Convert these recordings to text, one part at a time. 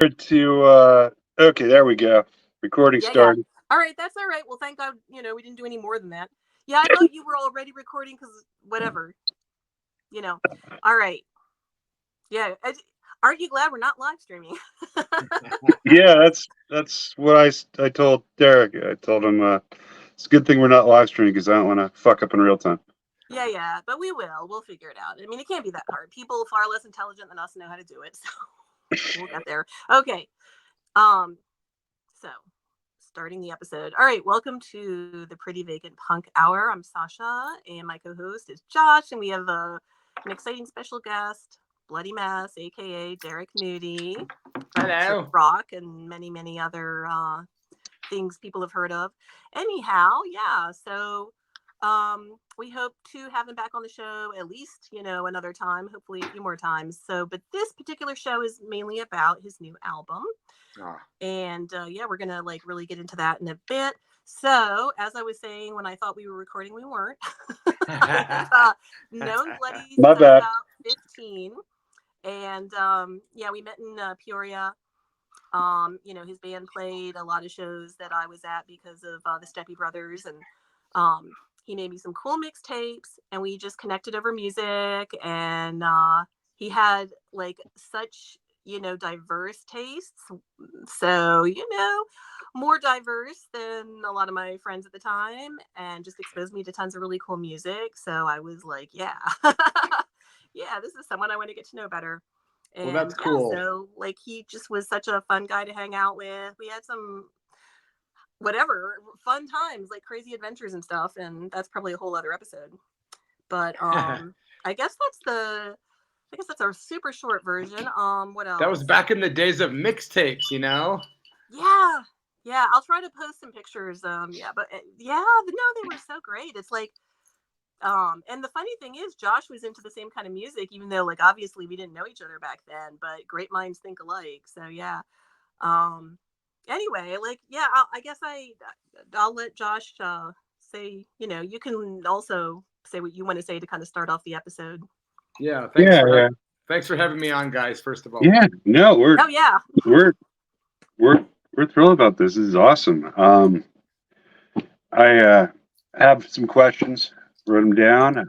Okay, there we go. Recording Yeah, yeah. started. All right, that's all right. Well, thank God, we didn't do any more than that. Yeah, I thought you were already recording because whatever, you know. All right. Yeah. Aren't you glad we're not live streaming? Yeah, that's what I told Derek. I told him it's a good thing we're not live streaming because I don't want to fuck up in real time. Yeah, yeah, but we will. We'll figure it out. I mean, it can't be that hard. People far less intelligent than us know how to do it, so we'll get there. Okay. Um. So, starting the episode. All right, welcome to the Pretty Vacant Punk Hour. I'm Sasha, and my co-host is Josh, and we have an exciting special guest, Bloody Mess, aka Derek Moody, Hello. Rock, and many, many other things people have heard of. Anyhow, yeah. So we hope to have him back on the show at least, another time, hopefully a few more times. So, but this particular show is mainly about his new album. Oh. And yeah, we're gonna really get into that in a bit. So, as I was saying, when I thought we were recording, we weren't. Known Bloody since My I was bad. about 15, and yeah, we met in Peoria. His band played a lot of shows that I was at because of the Steppy Brothers, and he made me some cool mixtapes, and we just connected over music. And he had such diverse tastes, so more diverse than a lot of my friends at the time, and just exposed me to tons of really cool music. So I was like, yeah, yeah, this is someone I want to get to know better. And well, that's cool. So he just was such a fun guy to hang out with. We had some whatever fun times, like crazy adventures and stuff, and that's probably a whole other episode. But I guess that's our super short version. What else? That was back in the days of mixtapes, Yeah. Yeah, I'll try to post some pictures. Yeah, but yeah, no, they were so great. It's and the funny thing is Josh was into the same kind of music, even though obviously we didn't know each other back then, but great minds think alike. So yeah. Anyway, yeah, I guess I'll let Josh say, you can also say what you want to say to kind of start off the episode. Yeah, thanks for having me on, guys, first of all. Yeah, no, Oh yeah. we're thrilled about this. This is awesome. I have some questions, wrote them down.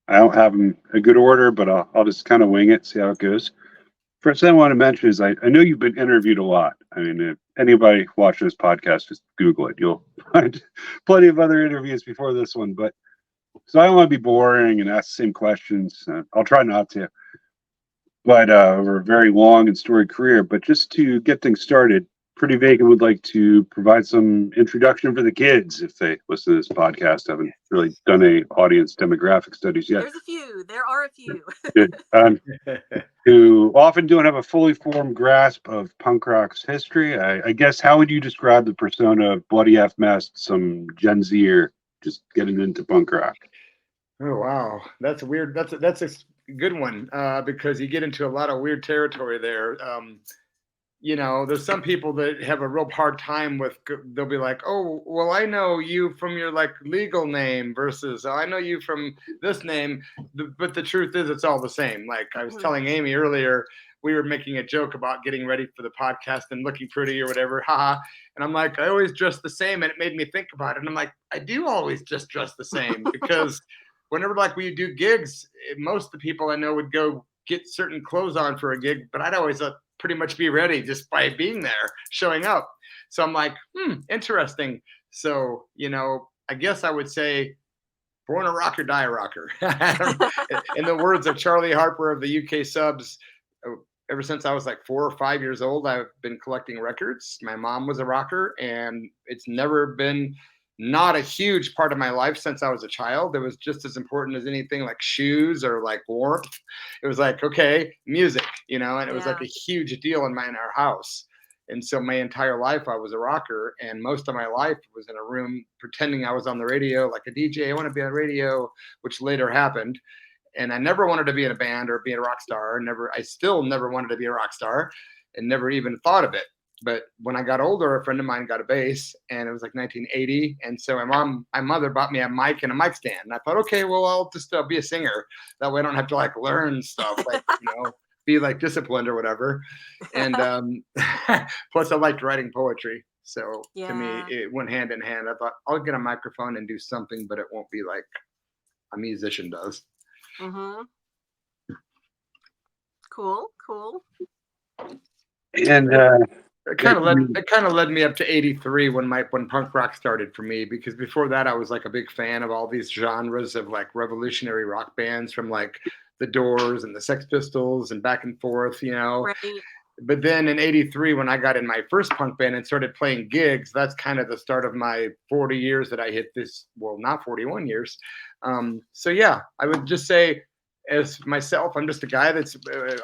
I don't have them in a good order, but I'll just kind of wing it, see how it goes. First thing I want to mention is I know you've been interviewed a lot. I mean, if anybody watching this podcast, just Google it. You'll find plenty of other interviews before this one. But so I don't want to be boring and ask the same questions. I'll try not to. But over a very long and storied career. But just to get things started, Pretty Vacant would like to provide some introduction for the kids if they listen to this podcast. I haven't really done a audience demographic studies yet. There's a few. There are a few. Who often don't have a fully formed grasp of punk rock's history. I guess, how would you describe the persona of Bloody F Mess, some Gen Zer just getting into punk rock? Oh wow, that's weird. That's a good one because you get into a lot of weird territory there. There's some people that have a real hard time with. They'll be like, "Oh, well, I know you from your legal name," versus "I know you from this name." But the truth is, it's all the same. Like I was telling Amy earlier, we were making a joke about getting ready for the podcast and looking pretty or whatever, haha. And I'm like, I always dress the same, and it made me think about it. And I'm like, I do always just dress the same because whenever we do gigs, most of the people I know would go get certain clothes on for a gig, but I'd always pretty much be ready just by being there, showing up. So I'm like, interesting. So, I guess I would say born a rocker, die a rocker. In the words of Charlie Harper of the UK Subs, ever since I was 4 or 5 years old, I've been collecting records. My mom was a rocker, and it's never been not a huge part of my life since I was a child. It was just as important as anything like shoes or warmth. It was okay, music, and it was a huge deal in our house. And so my entire life I was a rocker, and most of my life was in a room pretending I was on the radio like a DJ. I want to be on the radio, which later happened. And I never wanted to be in a band or be a rock star. I still never wanted to be a rock star and never even thought of it. But when I got older, a friend of mine got a bass, and it was 1980. And so my mother bought me a mic and a mic stand. And I thought, okay, well, I'll just be a singer. That way I don't have to learn stuff be like disciplined or whatever. And plus I liked writing poetry. So to me, Yeah. it went hand in hand. I thought I'll get a microphone and do something, but it won't be like a musician does. Mm-hmm. Cool. And It kind of led me up to 83 when punk rock started for me, because before that I was like a big fan of all these genres of like revolutionary rock bands from like the Doors and the Sex Pistols and back and forth, you know. Right. But then in 83, when I got in my first punk band and started playing gigs, that's kind of the start of my 40 years that I hit this, well, not 41 years. So yeah, I would just say as myself, I'm just a guy that's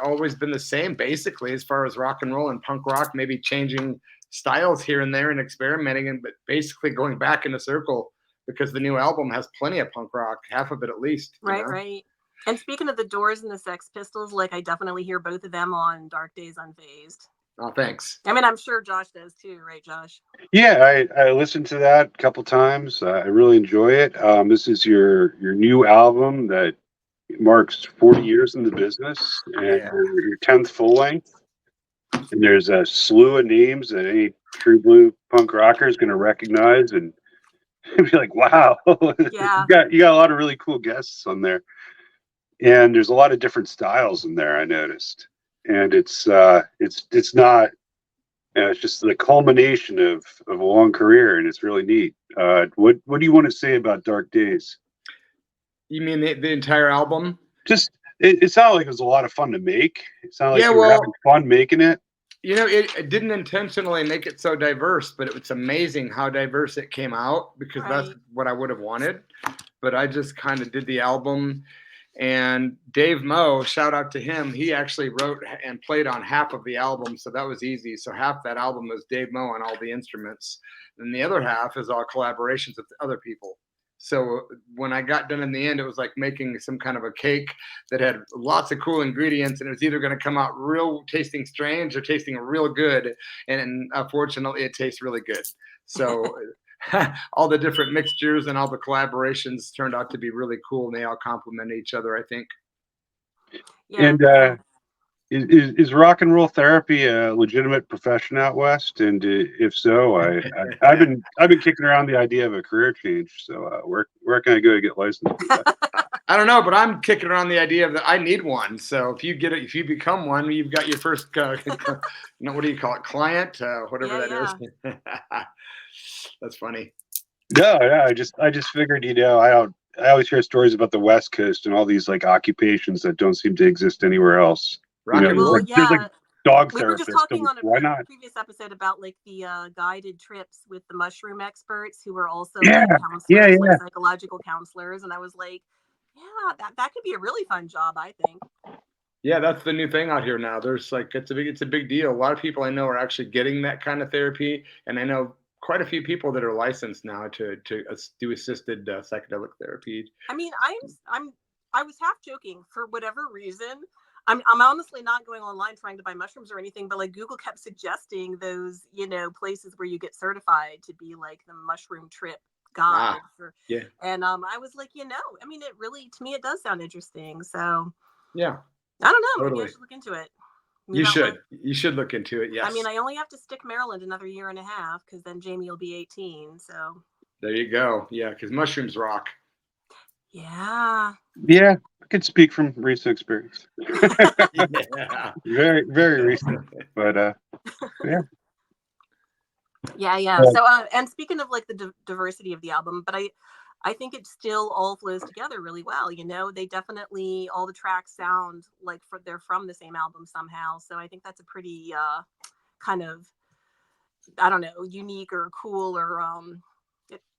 always been the same, basically, as far as rock and roll and punk rock, maybe changing styles here and there and experimenting, but basically going back in a circle, because the new album has plenty of punk rock, half of it at least. Right. And speaking of the Doors and the Sex Pistols, like I definitely hear both of them on Daze Unfazed. Oh, thanks. I mean, I'm sure Josh does too, right, Josh? yeah, I listened to that a couple times. I really enjoy it. This is your new album that marks 40 years in the business, and your 10th full length. And there's a slew of names that any true blue punk rocker is going to recognize and be like, "Wow, Yeah. you got a lot of really cool guests on there." And there's a lot of different styles in there, I noticed. And it's not, it's just the culmination of a long career, and it's really neat. What do you want to say about Dark Days? You mean the entire album? Just it sounded like it was a lot of fun to make. It sounded like Yeah, you were having fun making it. You know, it didn't intentionally make it so diverse, but it's amazing how diverse it came out, because that's what I would have wanted. But I just kind of did the album. And Dave Moe, shout out to him, he actually wrote and played on half of the album, so that was easy. So half that album was Dave Moe on all the instruments, and the other half is all collaborations with other people. So when I got done in the end, it was like making some kind of a cake that had lots of cool ingredients, and it was either going to come out real tasting strange or tasting real good. And unfortunately, it tastes really good. So all the different mixtures and all the collaborations turned out to be really cool, and they all complement each other, I think. Yeah. And is rock and roll therapy a legitimate profession out west? And if so, I've been kicking around the idea of a career change. So where can I go to get licensed? I don't know, but I'm kicking around the idea of that I need one. So if you become one, you've got your first, what do you call it, client, whatever that is. That's funny. No, yeah, I just figured, I always hear stories about the West Coast and all these like occupations that don't seem to exist anywhere else. There's like dog we were just therapists. talking on Why a not? previous episode about like the guided trips with the mushroom experts who were also like counselors, like psychological counselors, and I was like, yeah, that could be a really fun job, I think. Yeah, that's the new thing out here now. There's like it's a big deal. A lot of people I know are actually getting that kind of therapy, and I know quite a few people that are licensed now to do assisted psychedelic therapy. I mean, I was half joking for whatever reason. I'm honestly not going online trying to buy mushrooms or anything, but like Google kept suggesting those, places where you get certified to be like the mushroom trip guide. And I was like, I mean, it really, to me, it does sound interesting. So yeah, I don't know. Totally. Maybe I should look into it. You should look into it. Yes. I mean, I only have to stick Maryland another year and a half because then Jamie will be 18. So there you go. Yeah, because mushrooms rock. Yeah. Yeah, I can speak from recent experience. Very, very recent. But yeah. Yeah. So, and speaking of like the diversity of the album, but I think it still all flows together really well. They definitely, all the tracks sound like they're from the same album somehow. So I think that's a pretty kind of, I don't know, unique or cool or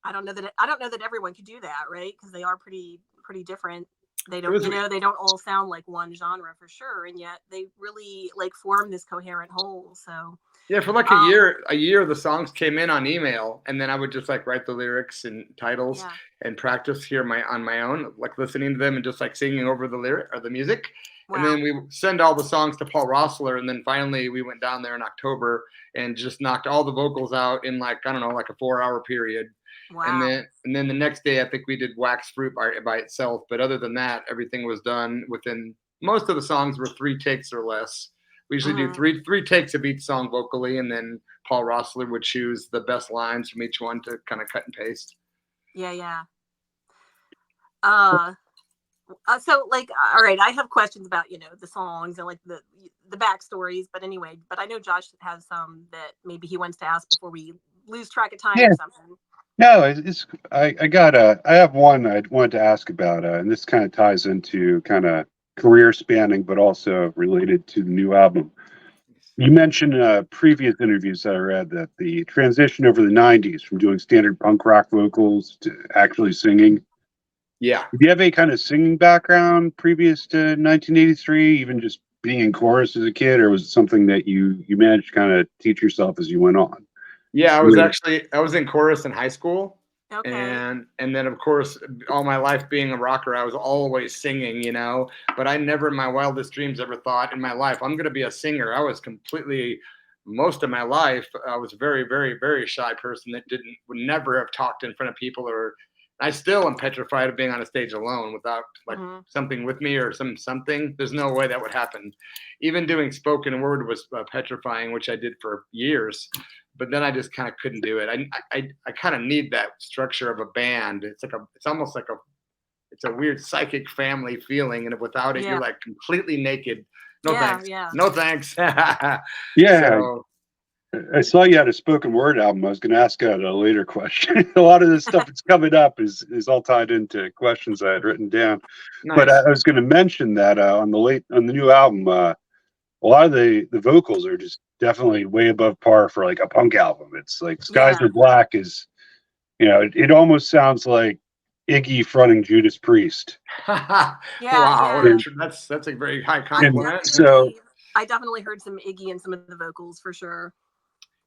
I don't know that everyone could do that, right? Because they are pretty different. They don't, they don't all sound like one genre for sure, and yet they really like form this coherent whole. So yeah, for like a year, the songs came in on email, and then I would just like write the lyrics and titles and practice here on my own, like listening to them and just like singing over the lyric or the music. Wow. And then we send all the songs to Paul Rossler, and then finally we went down there in October and just knocked all the vocals out in like, I don't know, like a 4-hour period. Wow. And then the next day, I think we did Wax Fruit by itself. But other than that, everything was done within most of the songs were 3 takes or less. We usually do three takes of each song vocally, and then Paul Roessler would choose the best lines from each one to kind of cut and paste. Yeah. So like, all right, I have questions about, the songs and like the backstories, but anyway, but I know Josh has some that maybe he wants to ask before we lose track of time or something. No, I have one I wanted to ask about, and this kind of ties into kind of career spanning, but also related to the new album. You mentioned previous interviews that I read that the transition over the 90s from doing standard punk rock vocals to actually singing. Yeah. Do you have any kind of singing background previous to 1983, even just being in chorus as a kid, or was it something that you managed to kind of teach yourself as you went on? Yeah, I was in chorus in high school. Okay. And then of course, all my life being a rocker, I was always singing, but I never in my wildest dreams ever thought in my life I'm going to be a singer. I was completely, most of my life, I was a very, very, very shy person that would never have talked in front of people, or I still am petrified of being on a stage alone without like something with me or something. There's no way that would happen. Even doing spoken word was petrifying, which I did for years. But then I just kind of couldn't do it. I kind of need that structure of a band. It's almost like it's a weird psychic family feeling, and without it, you're like completely naked. No thanks. Yeah. No thanks. Yeah. So, I saw you had a spoken word album. I was going to ask a later question. A lot of this stuff that's coming up is all tied into questions I had written down. nice. But I was going to mention that on the new album, a lot of the vocals are just definitely way above par for like a punk album. It's like Skies Are Black is, it almost sounds like Iggy fronting Judas Priest. Wow, that's a very high compliment. I definitely heard some Iggy in some of the vocals for sure.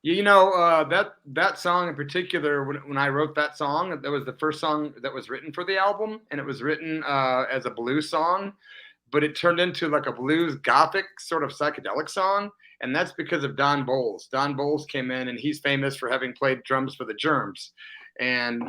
That song in particular, when I wrote that song, that was the first song that was written for the album, and it was written as a blues song, but it turned into like a blues gothic sort of psychedelic song, and that's because of Don Bowles. Don Bowles came in, and he's famous for having played drums for the Germs, and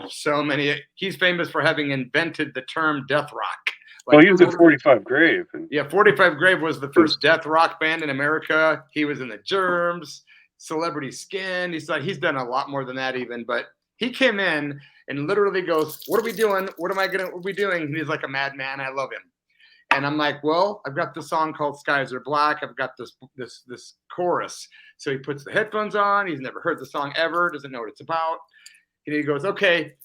he's famous for having invented the term death rock. Like, he was in 45 Grave. 45 Grave was the first death rock band in America. He was in the Germs, Celebrity Skin. He's done a lot more than that even, but he came in and literally goes, "What are we doing? What are we doing?" And he's like a madman. I love him. And I'm like, well, I've got this song called Skies Are Black. I've got this chorus. So he puts the headphones on. He's never heard the song ever, doesn't know what it's about. And he goes, "Okay,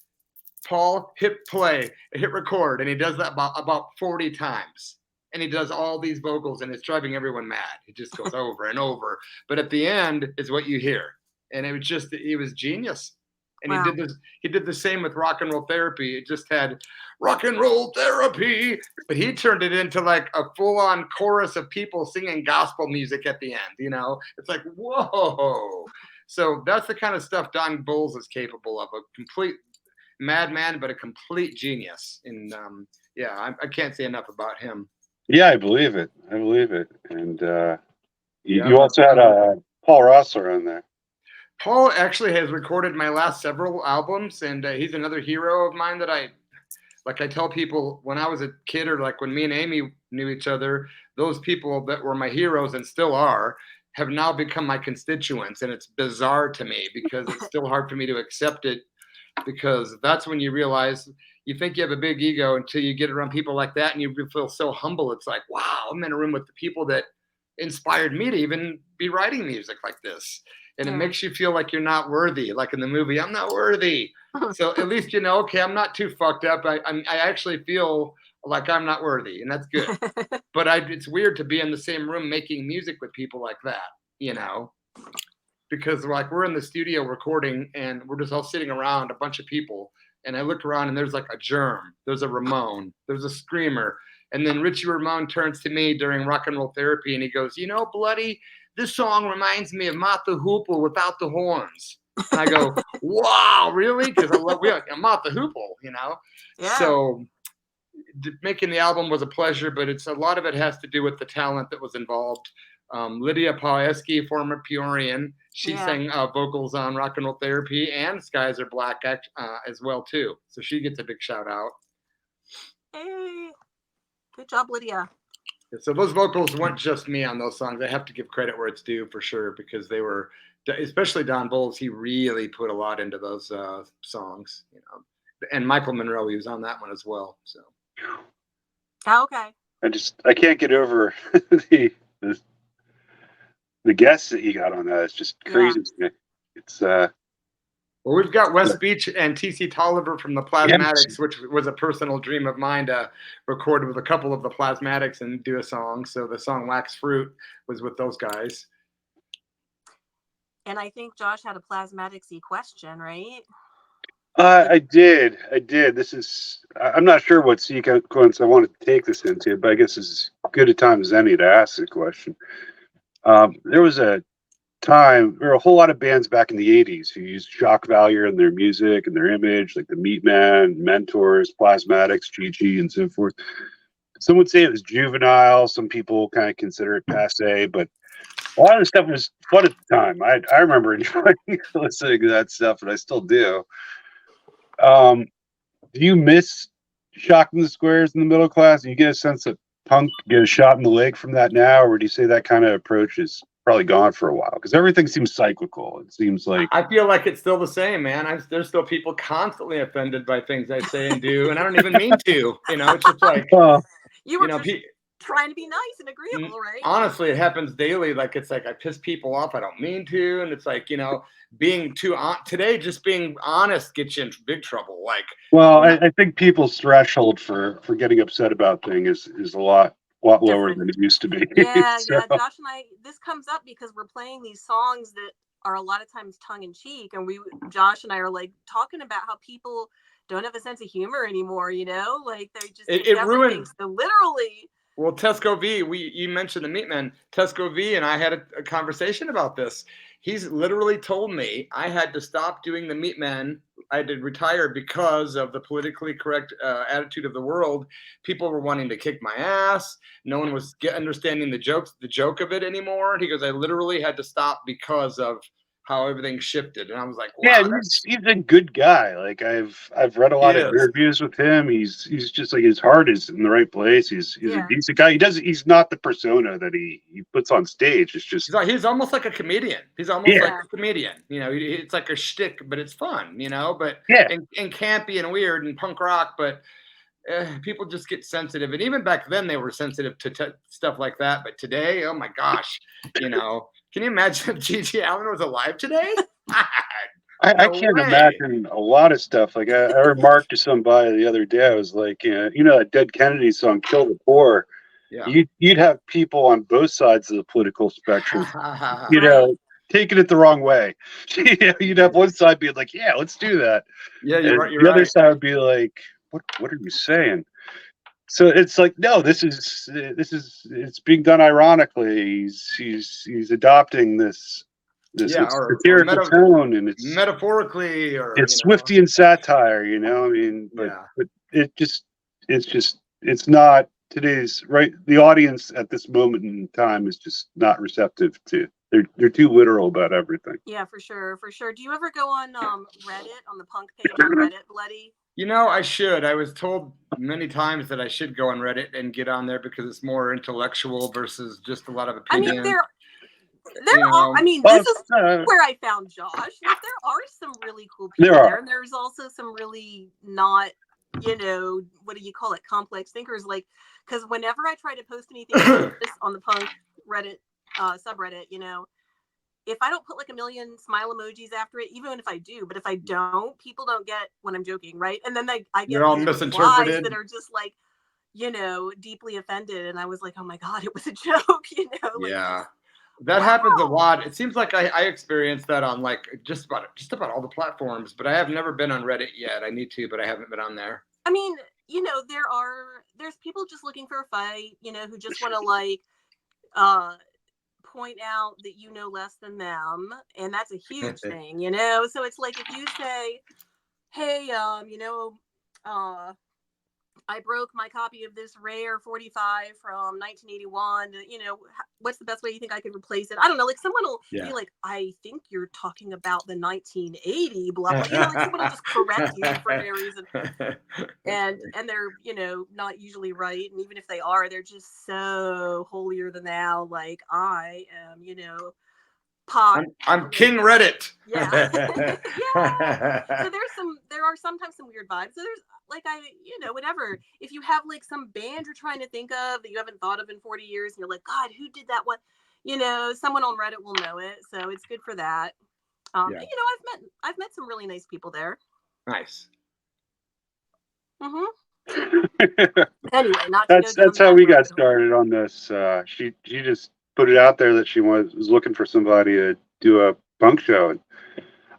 Paul, hit play, hit record." And he does that about 40 times. And he does all these vocals, and it's driving everyone mad. It just goes over and over. But at the end is what you hear. And it was genius. And he did the same with Rock and Roll Therapy. It just had Rock and Roll Therapy, but he turned it into like a full-on chorus of people singing gospel music at the end. It's like, whoa. So that's the kind of stuff Don Bowles is capable of, a complete madman, but a complete genius. And I can't say enough about him. Yeah, I believe it. And you also had Paul Roessler on there. Paul actually has recorded my last several albums, and he's another hero of mine that I tell people when I was a kid, or like when me and Amy knew each other, those people that were my heroes and still are have now become my constituents. And it's bizarre to me because it's still hard for me to accept it, because that's when you realize you think you have a big ego until you get around people like that and you feel so humble. It's like, wow, I'm in a room with the people that inspired me to even be writing music like this. And it makes you feel like you're not worthy. Like in the movie, I'm not worthy. So at least, okay, I'm not too fucked up. I actually feel like I'm not worthy, and that's good. But it's weird to be in the same room making music with people like that, because like we're in the studio recording and we're just all sitting around, a bunch of people. And I look around and there's like a Germ, there's a Ramon, there's a Screamer. And then Richie Ramone turns to me during Rock and Roll Therapy and he goes, Bloody, this song reminds me of Martha Hoople without the horns. And I go, wow, really? Because I love Martha Hoople, Yeah. So making the album was a pleasure, but a lot of it has to do with the talent that was involved. Lydia Paweski, former Peorian, she sang vocals on Rock and Roll Therapy and Skies Are Black as well too. So she gets a big shout out. Hey, good job, Lydia. So those vocals weren't just me on those songs. I have to give credit where it's due for sure, because they were, especially Don Bowles. He really put a lot into those songs, you know. And Michael Monroe, he was on that one as well. So. Oh, okay. I can't get over the guests that he got on that. It's just crazy. Yeah. It's well, we've got West Beach and TC Tolliver from the Plasmatics, yes. which was a personal dream of mine to record with a couple of the Plasmatics and do a song. So the song Wax Fruit was with those guys. And I think Josh had a Plasmatics-y question, right? I did. I'm not sure what sequence I wanted to take this into, but I guess it's as good a time as any to ask the question. There was a time, there were a whole lot of bands back in the 80s who used shock value in their music and their image, like the Meatman, Mentors, Plasmatics, GG, and so forth. Some would say it was juvenile. Some people kind of consider it passe, but a lot of the stuff was fun at the time. I remember enjoying listening to that stuff, and I still do. Do you miss shocking the squares in the middle class? Do you get a sense that punk get a shot in the leg from that now, or do you say that kind of approach is probably gone for a while? Because everything seems cyclical. It seems like I feel like it's still the same, man. There's still people constantly offended by things I say and do, and I don't even mean to. You know, it's just like you were just trying to be nice and agreeable, right? Honestly, it happens daily. Like, it's like I piss people off. I don't mean to, and it's like, you know, being too today, just being honest gets you in big trouble. Like, well, I think people's threshold for getting upset about things is a lot lower than it used to be. Yeah, so. Yeah. Josh and I, this comes up because we're playing these songs that are a lot of times tongue in cheek, and Josh and I are like talking about how people don't have a sense of humor anymore. You know, like they just it ruined. So literally. Well, Tesco V, you mentioned the Meatman. Tesco V and I had a conversation about this. He's literally told me I had to stop doing the Meatman. I had to retire because of the politically correct attitude of the world. People were wanting to kick my ass. No one was understanding the joke of it anymore. And he goes, I literally had to stop because of how everything shifted. And I was like, wow, yeah, he's a good guy. Like I've read a lot of interviews with him. He's just like, his heart is in the right place. He's a decent guy. He's not the persona that he puts on stage. It's just he's almost like a comedian. He's almost like a comedian. You know, it's like a shtick, but it's fun. You know, but and campy and weird and punk rock, but. People just get sensitive, and even back then they were sensitive to stuff like that. But today, oh my gosh, you know, can you imagine if GG Allin was alive today? I can't imagine a lot of stuff. Like I remarked to somebody the other day, I was like, you know, that Dead Kennedy song, "Kill the Poor." Yeah. You'd have people on both sides of the political spectrum, you know, taking it the wrong way. You'd have one side being like, "Yeah, let's do that." Yeah, you're right. The other side would be like, What are you saying? So it's like, no, it's being done ironically. He's adopting this satirical tone, and it's metaphorically, or it's Swiftian satire, you know. I mean, but it's not today's right. The audience at this moment in time is just not receptive to. They're too literal about everything. Yeah, for sure. Do you ever go on Reddit, on the punk page on Reddit, Bloody? You know, I should. I was told many times that I should go on Reddit and get on there because it's more intellectual versus just a lot of opinions. I mean, there are. I mean, this is where I found Josh. There are some really cool people there, and there's also some really not, you know, what do you call it, complex thinkers. Like, because whenever I try to post anything on the punk Reddit subreddit, you know, if I don't put like a million smile emojis after it, even if I do, but if I don't, people don't get when I'm joking, right? And then I get all misinterpreted that are just like, you know, deeply offended. And I was like, oh my God, it was a joke, you know? Like, that happens a lot. It seems like I experienced that on like just about all the platforms, but I have never been on Reddit yet. I need to, but I haven't been on there. I mean, you know, there's people just looking for a fight, you know, who just want to like, point out that you know less than them, and that's a huge thing, you know. So it's like if you say, hey, you know, I broke my copy of this rare 45 from 1981. You know, what's the best way you think I could replace it? I don't know. Like someone will be like, I think you're talking about the 1980 blah blah. You know, like someone will just correct you for no reason, and they're, you know, not usually right. And even if they are, they're just so holier than thou. Like I am, you know, pop. I'm King Reddit. Yeah. Yeah. So there are sometimes some weird vibes. So there's like, you know, whatever. If you have like some band you're trying to think of that you haven't thought of in 40 years and you're like, God, who did that one? You know, someone on Reddit will know it. So it's good for that. You know, I've met some really nice people there. Nice. Anyway, that's how we got started on this. She just put it out there that she was looking for somebody to do a punk show. And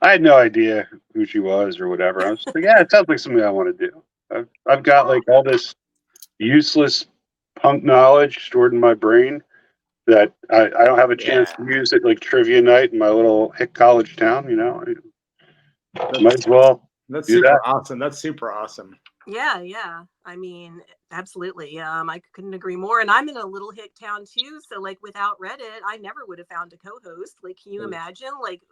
I had no idea who she was or whatever. I was like, yeah, it sounds like something I want to do. I've got like all this useless punk knowledge stored in my brain that I don't have a chance to use at like trivia night in my little hick college town. You know, might as well. That's super awesome. That's super awesome. Yeah. I mean, absolutely. I couldn't agree more. And I'm in a little hick town too. So like without Reddit, I never would have found a co-host. Like, can you imagine? Like,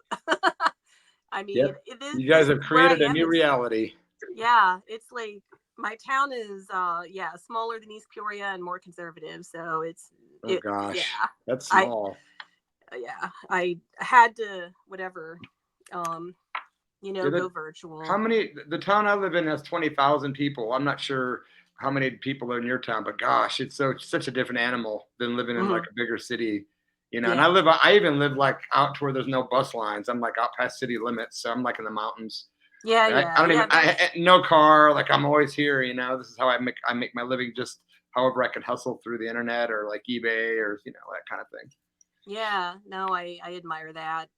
I mean, you guys have created a new reality. Yeah. It's like my town is, smaller than East Peoria and more conservative. So it's, gosh, that's small. I had to, whatever, you know, go virtual. The town I live in has 20,000 people. I'm not sure how many people are in your town, but gosh, it's such a different animal than living in like a bigger city, you know. And I even live like out to where there's no bus lines. I'm like out past city limits, so I'm like in the mountains. I don't even no car. Like I'm always here, you know. This is how I make my living, just however I can hustle through the internet or like eBay or, you know, that kind of thing. Yeah, no, I admire that.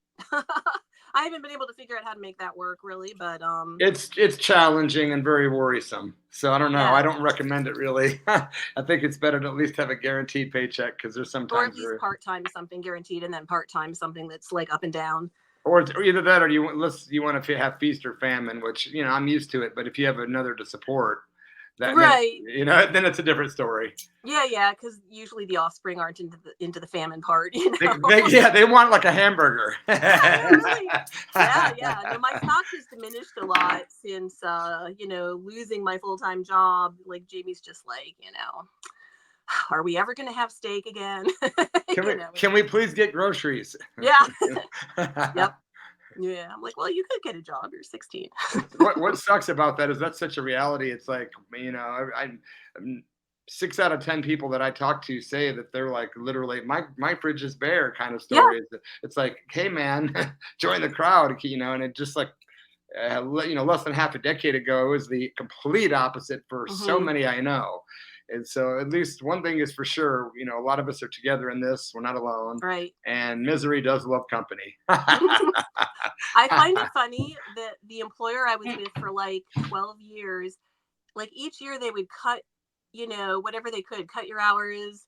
I haven't been able to figure out how to make that work really, but it's challenging and very worrisome. So I don't know. I don't recommend it really. I think it's better to at least have a guaranteed paycheck, because there's sometimes or at least part-time something guaranteed, and then part-time something that's like up and down. Or either that, or you want to have feast or famine, which, you know, I'm used to it. But if you have another to support, that you know, then it's a different story. Yeah, because usually the offspring aren't into the famine part. You know? They want like a hamburger. Really. Yeah. No, my stock has diminished a lot since you know, losing my full-time job. Like Jamie's just like, you know, are we ever going to have steak again? Can we please get groceries? Yeah. Yep. Yeah, I'm like, well, you could get a job. You're 16. What sucks about that is that's such a reality. It's like, you know, I'm 6 out of 10 people that I talk to say that they're like, literally, my fridge is bare kind of story. Yeah. It's like, hey man, join the crowd, you know. And it just like, you know, less than half a decade ago, it was the complete opposite for so many I know. And so at least one thing is for sure, you know, a lot of us are together in this. We're not alone. Right. And misery does love company. I find it funny that the employer I was with for like 12 years, like each year they would cut, you know, whatever they could, cut your hours,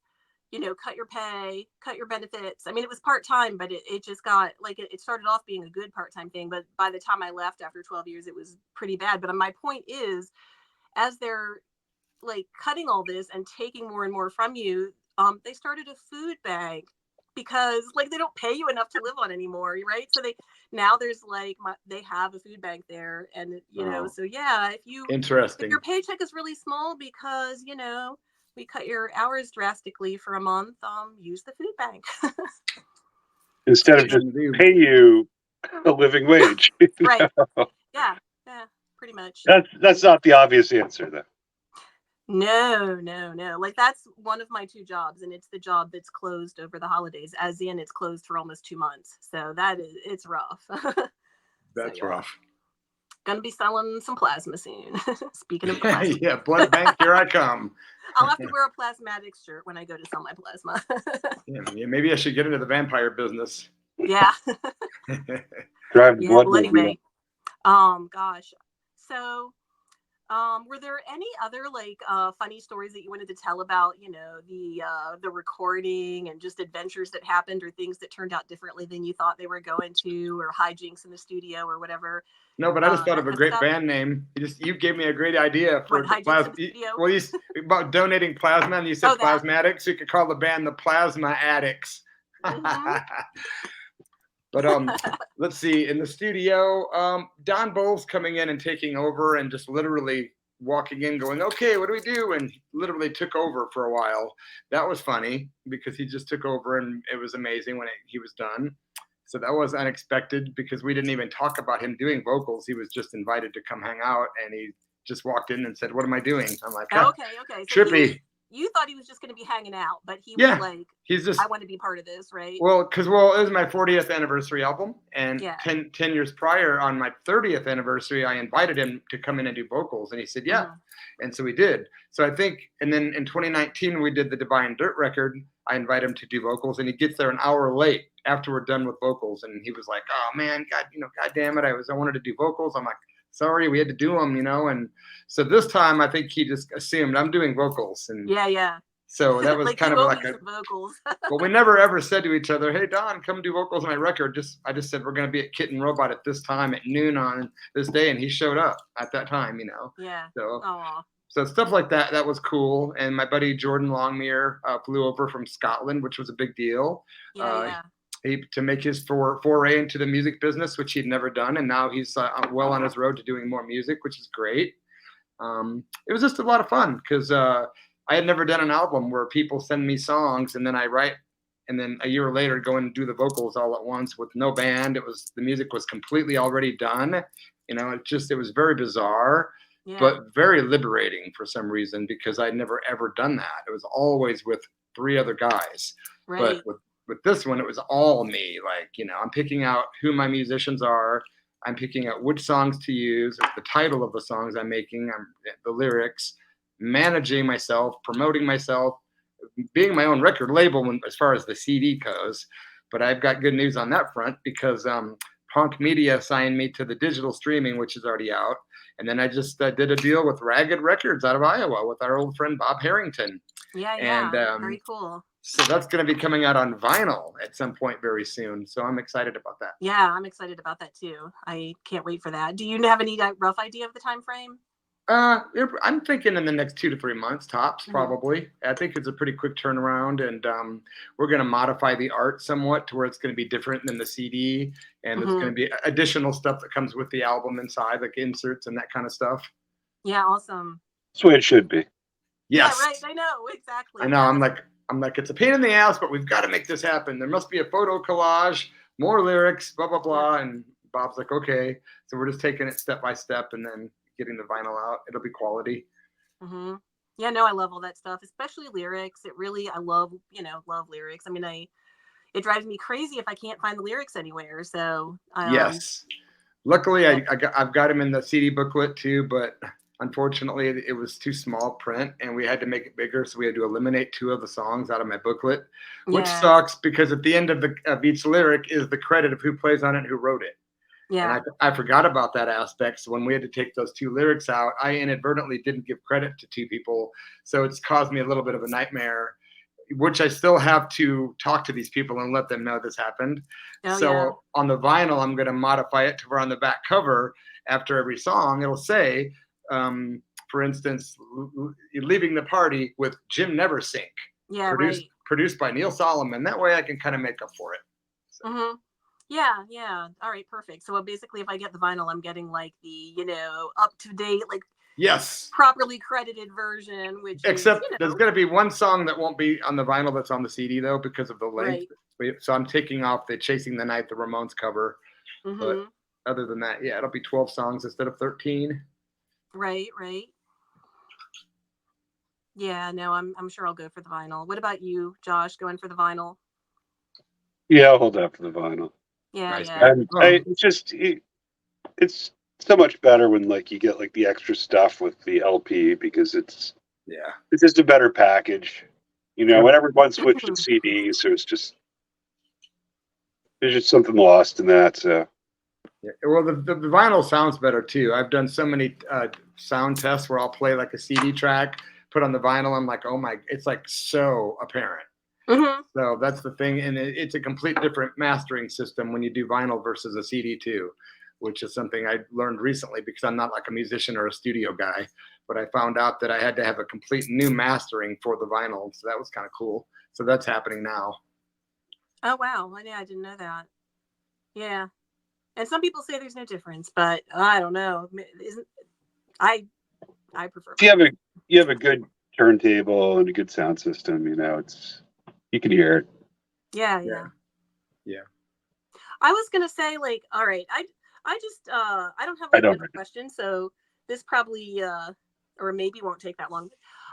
you know, cut your pay, cut your benefits. I mean, it was part-time, but it just got like, it started off being a good part-time thing. But by the time I left after 12 years, it was pretty bad. But my point is, as they're like cutting all this and taking more and more from you, they started a food bank, because like they don't pay you enough to live on anymore, right? So there's like they have a food bank there, and you know, so yeah, if your paycheck is really small because, you know, we cut your hours drastically for a month, use the food bank instead of just pay you a living wage. Right. Yeah, pretty much. That's not the obvious answer though. No. Like that's one of my 2 jobs, and it's the job that's closed over the holidays, as in it's closed for almost 2 months. So it's rough. That's rough. Gonna be selling some plasma soon. Speaking of plasma. Yeah, blood bank, here I come. I'll have to wear a plasmatics shirt when I go to sell my plasma. Yeah, maybe I should get into the vampire business. Yeah. Drive blood. Well, anyway, gosh. So Were there any other like funny stories that you wanted to tell about, the recording and just adventures that happened or things that turned out differently than you thought they were going to, or hijinks in the studio or whatever? No, but I just thought That of a kind of great stuff. band name. You gave me a great idea for What, the hijinks in plasma. the studio? Well, about donating plasma, and you said Oh, that. plasmatics. So you could call the band the Plasma Addicts. Mhm. But let's see. In the studio, Don Bowles coming in and taking over, and just literally walking in, going, "Okay, what do we do?" And literally took over for a while. That was funny because he just took over, and it was amazing when he was done. So that was unexpected because we didn't even talk about him doing vocals. He was just invited to come hang out, and he just walked in and said, "What am I doing?" I'm like, Okay. So trippy. you thought he was just going to be hanging out, but he was Yeah, like, he's just I want to be part of this, right? well, it was my 40th anniversary album, and Yeah. 10 years prior, on my 30th anniversary, I invited him to come in and do vocals, and he said, "Yeah," and so we did. So I think, and then in 2019, we did the Divine Dirt record. I invite him to do vocals, and he gets there an hour late after we're done with vocals, and he was like, "Oh man, God damn it, I wanted to do vocals." I'm like, "Sorry, we had to do them," and so this time, I think he just assumed I'm doing vocals, and yeah. so that was like kind you of owe like me some vocals. But we never ever said to each other, "Hey Don, come do vocals on my record." I just said we're gonna be at Kitten Robot at this time at noon on this day, and he showed up at that time, Yeah. So Aw. so stuff like that was cool. And my buddy Jordan Longmire flew over from Scotland, which was a big deal. Yeah. To make his foray into the music business, which he'd never done, and now he's well on his road to doing more music, which is great. It was just a lot of fun because I had never done an album where people send me songs and then I write, and then a year later go and do the vocals all at once with no band. The music was completely already done. It was very bizarre, but very liberating for some reason because I'd never ever done that. It was always with 3 other guys, Right. but with this one, it was all me. Like, I'm picking out who my musicians are. I'm picking out which songs to use, the title of the songs I'm making, the lyrics, managing myself, promoting myself, being my own record label as far as the CD goes. But I've got good news on that front because Punk Media signed me to the digital streaming, which is already out. And then I just did a deal with Ragged Records out of Iowa with our old friend Bob Harrington. Yeah. And very cool. So that's going to be coming out on vinyl at some point very soon. So I'm excited about that. Yeah, I'm excited about that too. I can't wait for that. Do you have any rough idea of the time frame? I'm thinking in the next 2 to 3 months tops, probably. I think it's a pretty quick turnaround, and we're going to modify the art somewhat to where it's going to be different than the CD, and there's going to be additional stuff that comes with the album inside, like inserts and that kind of stuff. Yeah, awesome. That's the way it should be. Yes. Yeah, right. I know, exactly. I know. I'm like, it's a pain in the ass, but we've got to make this happen. There must be a photo collage, more lyrics, blah, blah, blah. Yeah. And Bob's like, okay. So we're just taking it step by step and then getting the vinyl out. It'll be quality. Yeah, no, I love all that stuff, especially lyrics. I love lyrics. I mean, it drives me crazy if I can't find the lyrics anywhere. So, yes. Luckily, I've got them in the CD booklet too, but unfortunately, it was too small print, and we had to make it bigger, so we had to eliminate 2 of the songs out of my booklet, which sucks because at the end of each lyric is the credit of who plays on it and who wrote it. Yeah. And I forgot about that aspect, so when we had to take those 2 lyrics out, I inadvertently didn't give credit to 2 people, so it's caused me a little bit of a nightmare, which I still have to talk to these people and let them know this happened. On the vinyl, I'm going to modify it to where on the back cover, after every song, it'll say, for instance, Leaving the Party with Jim Neversink. Yeah, produced by Neil Solomon. That way I can kind of make up for it. So. Yeah. All right, perfect. So basically, if I get the vinyl, I'm getting like the, up to date, like properly credited version, which except there's going to be one song that won't be on the vinyl that's on the CD though because of the length. Right. So I'm taking off the Chasing the Night, the Ramones cover. But other than that, it'll be 12 songs instead of 13. Right. Yeah, no, I'm sure I'll go for the vinyl. What about you, Josh? Going for the vinyl? Yeah, I'll hold out for the vinyl. Yeah, nice. yeah. And it's so much better when like you get like the extra stuff with the LP because it's just a better package. When everyone switched to CDs, so there's just something lost in that. So Yeah. Well, the vinyl sounds better too. I've done so many sound tests where I'll play like a CD track, put on the vinyl. I'm like, oh my, it's like so apparent. Mm-hmm. So that's the thing, and it's a complete different mastering system when you do vinyl versus a CD too, which is something I learned recently because I'm not like a musician or a studio guy, but I found out that I had to have a complete new mastering for the vinyl, so that was kind of cool. So that's happening now. Oh wow, I didn't know that. Yeah, and some people say there's no difference, but I don't know. Isn't I prefer. If you have a good turntable and a good sound system, you know, you can hear it. Yeah. I was gonna say, like, all right, I just I don't have I like don't another question, so this probably or maybe won't take that long.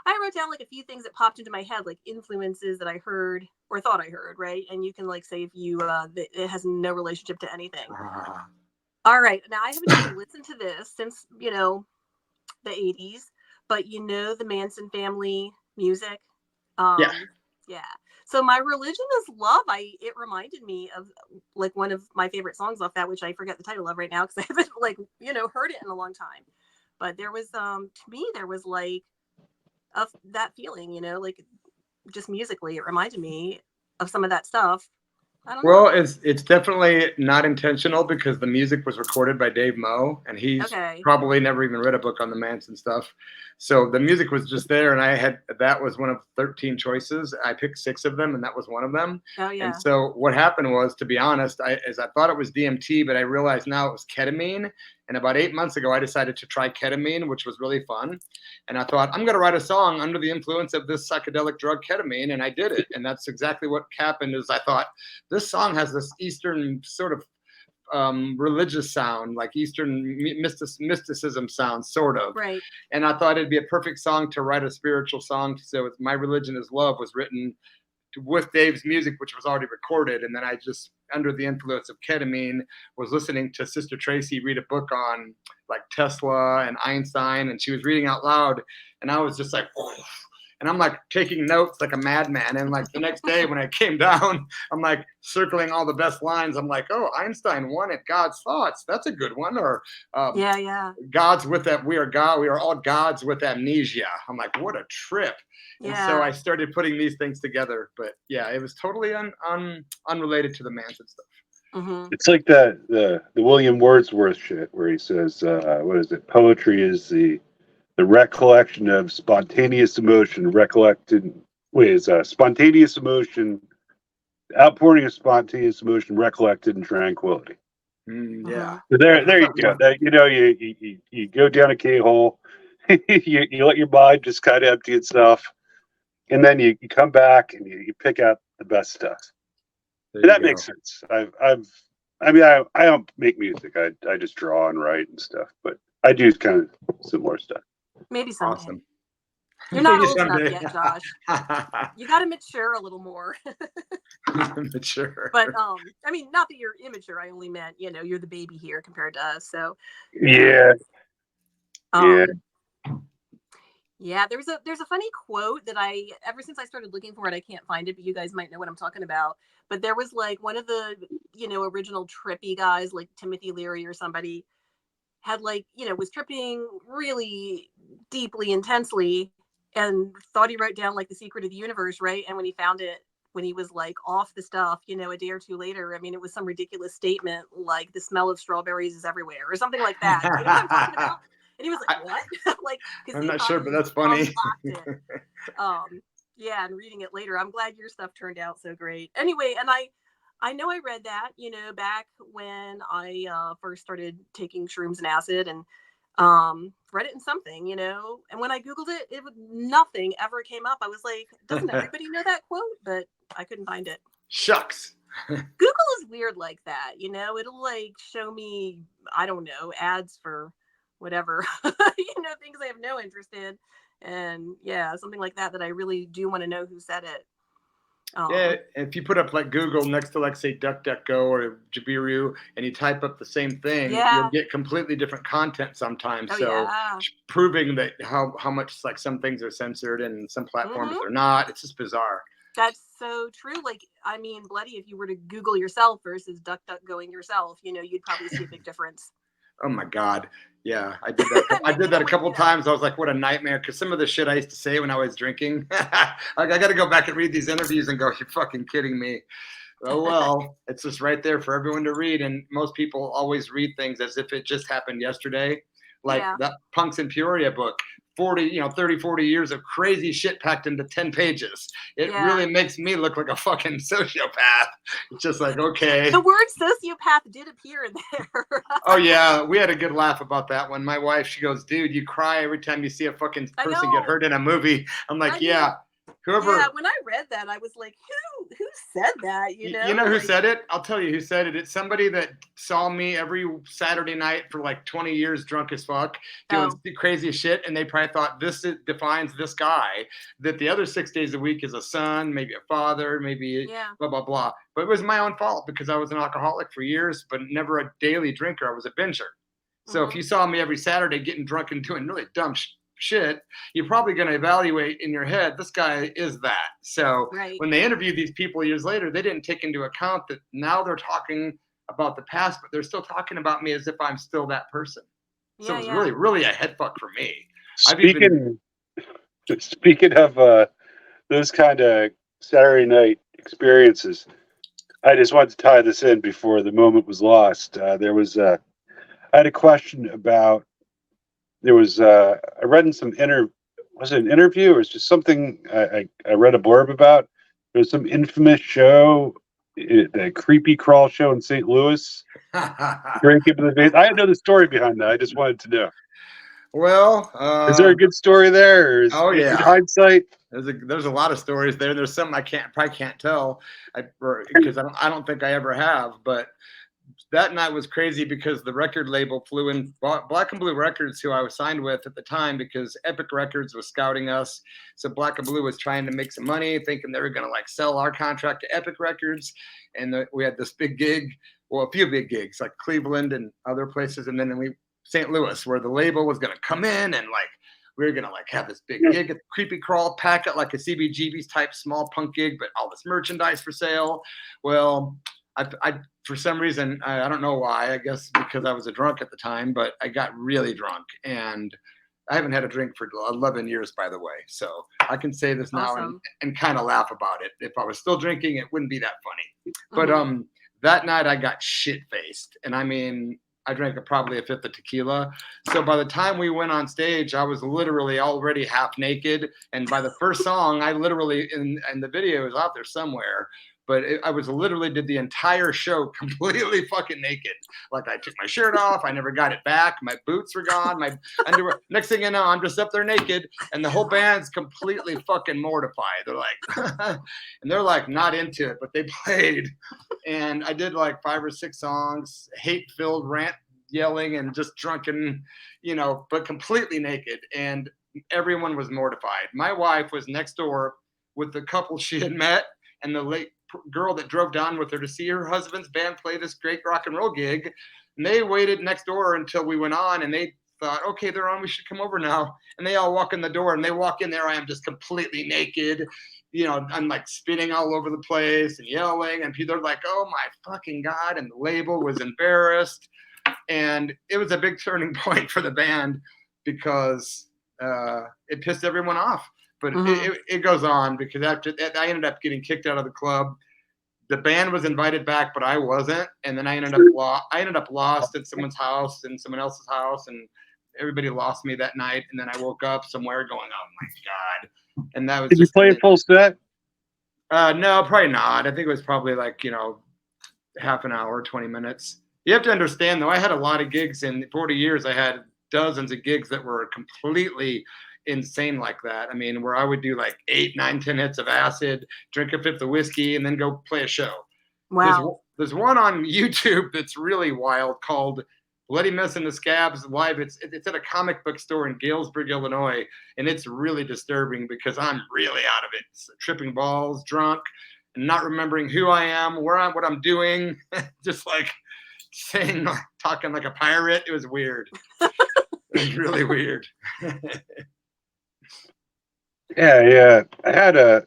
I wrote down like a few things that popped into my head, like influences that I heard or thought I heard, right? And you can like say if you it has no relationship to anything. All right, now I haven't even listened to this since the 80s, but the Manson family music. Yeah. Yeah. So My Religion Is Love, it reminded me of like one of my favorite songs off that, which I forget the title of right now because I haven't heard it in a long time. But there was to me there was like of that feeling, like just musically it reminded me of some of that stuff. I don't know. Well, it's definitely not intentional because the music was recorded by Dave Moe, and he's Okay. probably never even read a book on the Manson stuff. So the music was just there, and that was one of 13 choices. I picked 6 of them, and that was one of them. Oh yeah. And so what happened was, to be honest, I thought it was DMT, but I realized now it was ketamine. And about 8 months ago, I decided to try ketamine, which was really fun. And I thought, I'm going to write a song under the influence of this psychedelic drug ketamine. And I did it. And that's exactly what happened is I thought, this song has this Eastern sort of religious sound, like Eastern mysticism sound, sort of. Right. And I thought it'd be a perfect song to write a spiritual song. So it's My Religion Is Love was written with Dave's music, which was already recorded. And then I just, under the influence of ketamine, was listening to Sister Tracy read a book on like Tesla and Einstein, and she was reading out loud. And I was just like, oh. And I'm like taking notes like a madman. And like the next day when I came down, I'm like circling all the best lines. I'm like, oh, Einstein wanted God's thoughts. That's a good one. Or yeah. God's with that. We are God. We are all gods with amnesia. I'm like, what a trip. And so I started putting these things together. But yeah, it was totally unrelated to the Manson stuff. Mm-hmm. It's like the William Wordsworth shit where he says, what is it? Poetry is the recollection of spontaneous emotion, spontaneous emotion, outpouring of spontaneous emotion, recollected in tranquility. Yeah. So there you go. That, you go down a K-hole, you let your mind just kind of empty itself, and then you come back and you pick out the best stuff. That makes sense. I don't make music. I just draw and write and stuff, but I do kind of similar stuff. Maybe someday. Awesome. You're not old enough yet, Josh. You got to mature a little more. Mature. But I mean, not that you're immature. I only meant you're the baby here compared to us. So yeah. Yeah, there's a funny quote that ever since I started looking for it, I can't find it, but you guys might know what I'm talking about. But there was like one of the original trippy guys, like Timothy Leary or somebody, had like was tripping really deeply, intensely, and thought he wrote down like the secret of the universe, right? And when he found it, when he was like off the stuff, a day or two later, I mean, it was some ridiculous statement like the smell of strawberries is everywhere or something like that. You know what I'm talking about? And he was like, "What?" Like, I'm not sure, but that's funny. Yeah, and reading it later, I'm glad your stuff turned out so great. Anyway, and I know I read that, back when I first started taking shrooms and acid, and read it in something, and when I Googled it, nothing ever came up. I was like, doesn't everybody know that quote? But I couldn't find it. Shucks. Google is weird like that, it'll like show me, I don't know, ads for whatever, things I have no interest in. And yeah, something like that I really do want to know who said it. Yeah, if you put up like Google next to like say DuckDuckGo or Jabiru and you type up the same thing, you'll get completely different content sometimes. Proving that how much like some things are censored and some platforms are not. It's just bizarre. That's so true. Like, I mean, bloody, if you were to Google yourself versus DuckDuckGoing yourself, you'd probably see a big difference. Oh my God. Yeah, I did that. I did that a couple times. I was like, what a nightmare. Because some of the shit I used to say when I was drinking, I got to go back and read these interviews and go, you're fucking kidding me. Oh, well, it's just right there for everyone to read. And most people always read things as if it just happened yesterday. Like that Punks in Peoria book, 30, 40 years of crazy shit packed into 10 pages. It really makes me look like a fucking sociopath. It's just like, okay. The word sociopath did appear in there. Oh, yeah. We had a good laugh about that one. My wife, she goes, dude, you cry every time you see a fucking person get hurt in a movie. I'm like, whoever. Yeah, when I read that, I was like, who said that? You know who said it? I'll tell you who said it. It's somebody that saw me every Saturday night for like 20 years drunk as fuck, doing crazy shit, and they probably thought this defines this guy, that the other 6 days a week is a son, maybe a father, maybe blah, blah, blah. But it was my own fault because I was an alcoholic for years, but never a daily drinker. I was a binger. So if you saw me every Saturday getting drunk and doing really dumb shit, you're probably going to evaluate in your head, this guy is that. So when they interviewed these people years later, they didn't take into account that now they're talking about the past, but they're still talking about me as if I'm still that person. So it was really, really a head fuck for me. Speaking of those kind of Saturday night experiences, I just wanted to tie this in before the moment was lost. I had a question about. There was I read in some was it an interview or was just something I read a blurb about. There was some infamous show, the Creepy Crawl show in St. Louis. Drinking to the face. I didn't know the story behind that. I just wanted to know. Well, is there a good story there? In hindsight, there's a lot of stories there. There's some I probably can't tell because I don't think I ever have, but. That night was crazy because the record label flew in, Black and Blue Records, who I was signed with at the time, because Epic Records was scouting us. So Black and Blue was trying to make some money, thinking they were going to like sell our contract to Epic Records. And we had this big gig, well, a few big gigs like Cleveland and other places. And then St. Louis, where the label was going to come in and like, we were going to like have this big gig at Creepy Crawl, pack it like a CBGB's type small punk gig, but all this merchandise for sale. Well, I for some reason, I don't know why, I guess because I was a drunk at the time, but I got really drunk, and I haven't had a drink for 11 years, by the way. So I can say this now and kind of laugh about it. If I was still drinking, it wouldn't be that funny. But that night I got shit-faced, and I mean, I drank probably a fifth of tequila. So by the time we went on stage, I was literally already half naked. And by the first song, I literally, and the video is out there somewhere, but I was literally did the entire show completely fucking naked. Like I took my shirt off. I never got it back. My boots were gone. My underwear. Next thing you know, I'm just up there naked, and the whole band's completely fucking mortified. They're like, and they're like not into it, but they played. And I did like 5 or 6 songs, hate-filled rant, yelling, and just drunken, but completely naked. And everyone was mortified. My wife was next door with the couple she had met, and the late girl that drove down with her to see her husband's band play this great rock and roll gig. And they waited next door until we went on, and they thought, okay, they're on, we should come over now. And they all walk in the door, and they walk in there. I am just completely naked. I'm like spitting all over the place and yelling, and people are like, oh my fucking God. And the label was embarrassed. And it was a big turning point for the band because it pissed everyone off. But it goes on because after that, I ended up getting kicked out of the club. The band was invited back, but I wasn't. And then I ended up lost at someone's house and someone else's house, and everybody lost me that night. And then I woke up somewhere going, "Oh my God!" And that was. Did you play a full set? No, probably not. I think it was probably like half an hour, 20 minutes. You have to understand, though, I had a lot of gigs in 40 years. I had dozens of gigs that were completely insane like that. I mean, where I would do like 8, 9, 10 hits of acid, drink a fifth of whiskey, and then go play a show. Wow. There's one on YouTube that's really wild called Bloody Mess and the Skabs Live. It's at a comic book store in Galesburg, Illinois, and it's really disturbing because I'm really out of it. Tripping balls, drunk, and not remembering who I am, what I'm doing, just like talking like a pirate. It was weird. It was really weird. Yeah. I had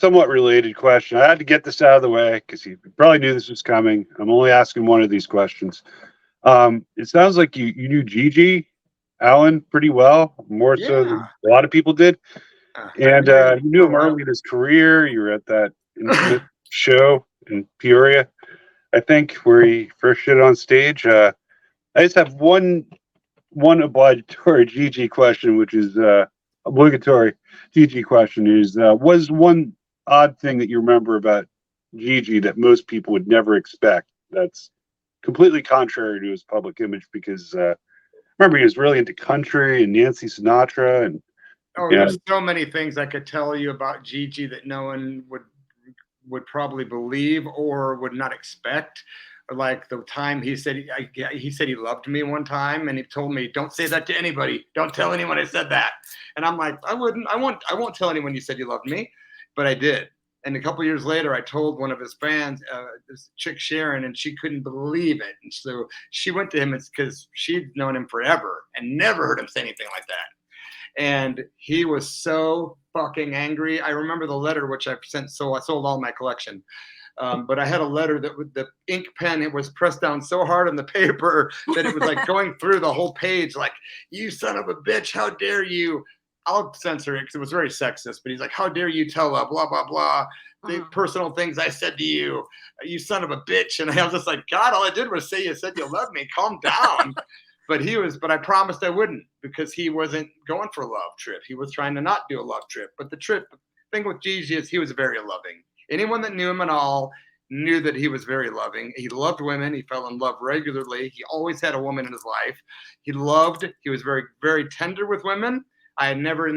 somewhat related question. I had to get this out of the way because you probably knew this was coming. I'm only asking one of these questions. It sounds like you knew GG Allin pretty well, more so than a lot of people did. And you knew him early in his career. You were at that infamous show in Peoria, I think, where he first shit on stage. I just have one obligatory GG question, which is obligatory GG question is was one odd thing that you remember about GG that most people would never expect that's completely contrary to his public image? Because remember, he was really into country and Nancy Sinatra and there's so many things I could tell you about Gigi that no one would probably believe or would not expect. Like the time he said he loved me one time, and he told me, "Don't say that to anybody. Don't tell anyone I said that." And I'm like, I won't tell anyone you said you loved me, but I did. And a couple years later, I told one of his fans, this chick Sharon, and she couldn't believe it. And so she went to him. It's because she'd known him forever and never heard him say anything like that. And he was so fucking angry. I remember the letter which I sent. So I sold all my collection. But I had a letter that with the ink pen, it was pressed down so hard on the paper that it was like going through the whole page. Like, "You son of a bitch, how dare you?" I'll censor it because it was very sexist, but he's like, "How dare you tell blah, blah, blah, the personal things I said to you, you son of a bitch." And I was just like, God, all I did was say you said you love me. Calm down. But I promised I wouldn't, because he wasn't going for a love trip. He was trying to not do a love trip. But the thing with Gigi is he was very loving. Anyone that knew him at all knew that he was very loving. He loved women. He fell in love regularly. He always had a woman in his life. He was very, very tender with women. I had never,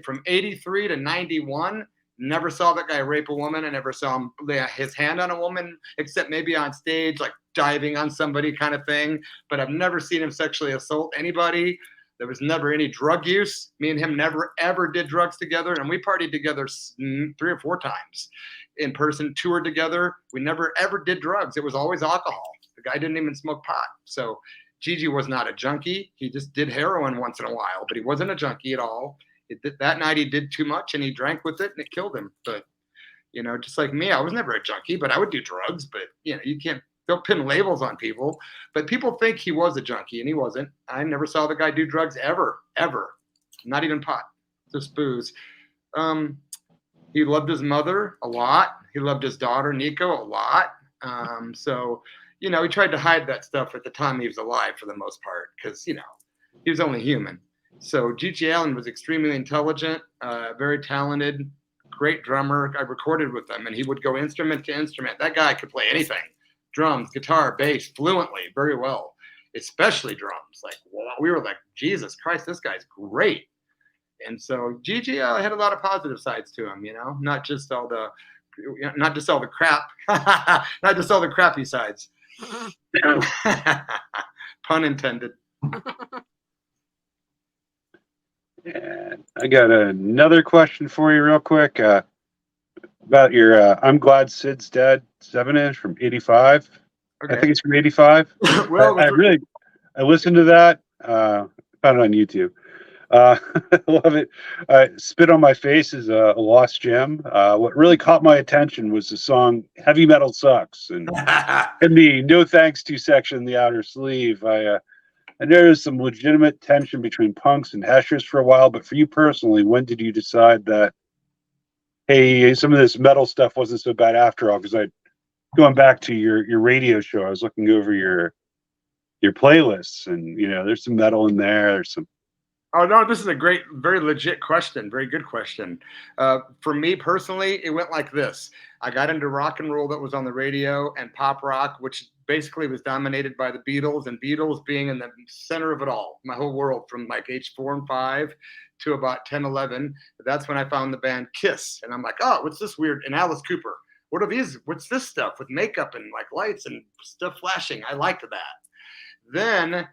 from 83 to 91, never saw that guy rape a woman. I never saw him lay his hand on a woman, except maybe on stage, like diving on somebody kind of thing. But I've never seen him sexually assault anybody. There was never any drug use. Me and him never, ever did drugs together. And we partied together 3 or 4 times in person, toured together. We never, ever did drugs. It was always alcohol. The guy didn't even smoke pot. So Gigi was not a junkie. He just did heroin once in a while, but he wasn't a junkie at all. That night he did too much and he drank with it and it killed him. But, just like me, I was never a junkie, but I would do drugs. But, don't pin labels on people. But people think he was a junkie, and he wasn't. I never saw the guy do drugs ever. Not even pot, just booze. He loved his mother a lot. He loved his daughter, Nico, a lot. He tried to hide that stuff at the time he was alive for the most part because, he was only human. So GG Allin was extremely intelligent, very talented, great drummer. I recorded with him, and he would go instrument to instrument. That guy could play anything. Drums, guitar, bass, fluently, very well, especially drums. Like, we were like, Jesus Christ, this guy's great. And so Gigi had a lot of positive sides to him, not just all the crap, not just all the crappy sides. Pun intended. And I got another question for you real quick about your I'm Glad Sid's Dead 7-inch from 85. Okay. I think it's from 85. Well, I listened to that. Found it on YouTube. I love it. Spit on My Face is a lost gem. What really caught my attention was the song Heavy Metal Sucks. And in the No Thanks To section in the outer sleeve, I noticed some legitimate tension between punks and heshers for a while. But for you personally, when did you decide that, hey, some of this metal stuff wasn't so bad after all? Because going back to your radio show, I was looking over your playlists, and there's some metal in there. There's some. Oh no, this is a great, very legit question. Very good question. For me personally, it went like this. I got into rock and roll that was on the radio and pop rock, which basically was dominated by the Beatles, and Beatles being in the center of it all, my whole world from like age 4 and 5 to about 10, 11. That's when I found the band Kiss. And I'm like, oh, what's this weird? And Alice Cooper. What are these? What's this stuff with makeup and like lights and stuff flashing? I liked that. Then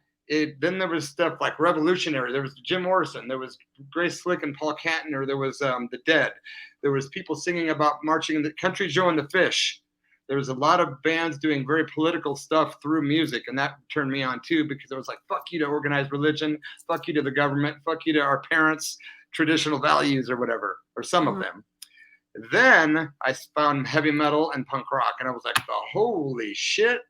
there was stuff like revolutionary. There was Jim Morrison. There was Grace Slick and Paul Cantner. There was The Dead. There was people singing about marching in the country, Joe and the Fish. There was a lot of bands doing very political stuff through music, and that turned me on too, because it was like, fuck you to organized religion, fuck you to the government, fuck you to our parents' traditional values or whatever, or some of them. Then I found heavy metal and punk rock, and I was like, holy shit.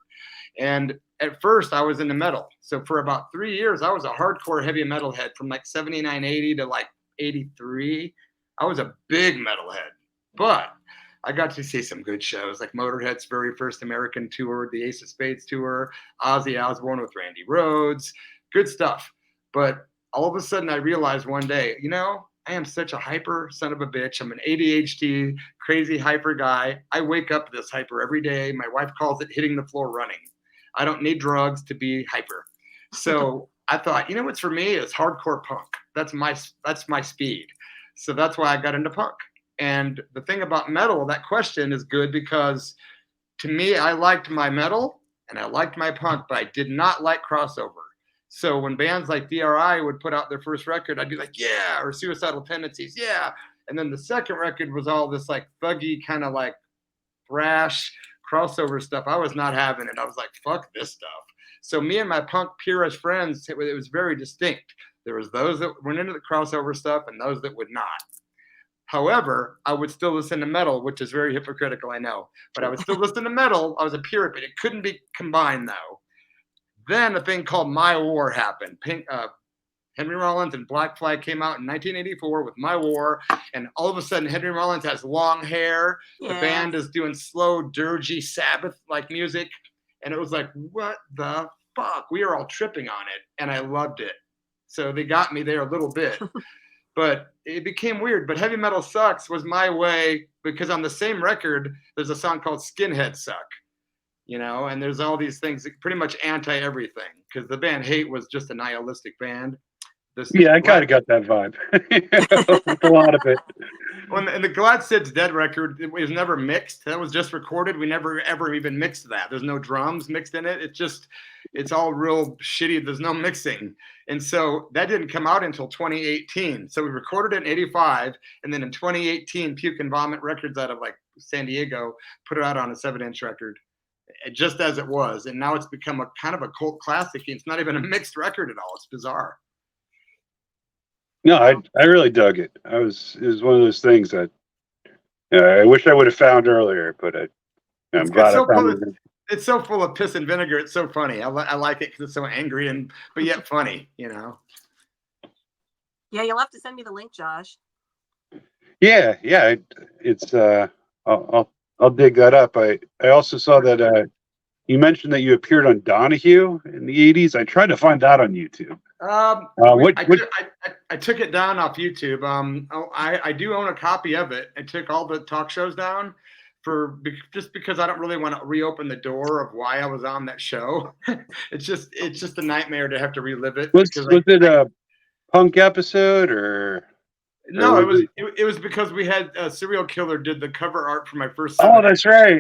And at first I was into metal. So for about 3 years, I was a hardcore heavy metal head from like 79, 80 to like 83. I was a big metal head, but I got to see some good shows like Motorhead's very first American tour, the Ace of Spades tour, Ozzy Osbourne with Randy Rhoads, good stuff. But all of a sudden I realized one day, I am such a hyper son of a bitch. I'm an ADHD, crazy hyper guy. I wake up this hyper every day. My wife calls it hitting the floor running. I don't need drugs to be hyper. So I thought, what's for me is hardcore punk. That's my speed. So that's why I got into punk. And the thing about metal, that question is good because to me, I liked my metal and I liked my punk, but I did not like crossover. So when bands like DRI would put out their first record, I'd be like, yeah, or Suicidal Tendencies, yeah. And then the second record was all this like thuggy kind of like thrash crossover stuff. I was not having it. I was like, fuck this stuff. So me and my punk purist friends, it was very distinct. There was those that went into the crossover stuff and those that would not. However, I would still listen to metal, which is very hypocritical, I know. But I would still listen to metal. I was a purist, but it couldn't be combined, though. Then a thing called My War happened. Henry Rollins and Black Flag came out in 1984 with My War, and all of a sudden Henry Rollins has long hair. Yeah. The band is doing slow, dirgy Sabbath-like music, and it was like, what the fuck? We are all tripping on it, and I loved it. So they got me there a little bit. But it became weird. But Heavy Metal Sucks was my way because on the same record, there's a song called Skinhead Suck, and there's all these things pretty much anti-everything because the band Hate was just a nihilistic band. I kind of got that vibe. A lot of it. And the Glad Sid's Dead record, it was never mixed. That was just recorded. We never, ever even mixed that. There's no drums mixed in it. It's all real shitty. There's no mixing. And so that didn't come out until 2018. So we recorded it in 85. And then in 2018, Puke and Vomit Records out of like San Diego put it out on a 7-inch record just as it was. And now it's become a kind of a cult classic. It's not even a mixed record at all. It's bizarre. No, I really dug it. It was one of those things that I wish I would have found earlier, but I'm glad I found it. It's so full of piss and vinegar. It's so funny. I like it because it's so angry but yet funny. Yeah, you'll have to send me the link, Josh. Yeah. It's I'll dig that up. I also saw that you mentioned that you appeared on Donahue in the 80s. I tried to find that on YouTube. I took it down off YouTube. I do own a copy of it. I took all the talk shows down just because I don't really want to reopen the door of why I was on that show. It's just a nightmare to have to relive it. Was it a punk episode or? No, it was because we had a serial killer did the cover art for my first 7-inch. Oh,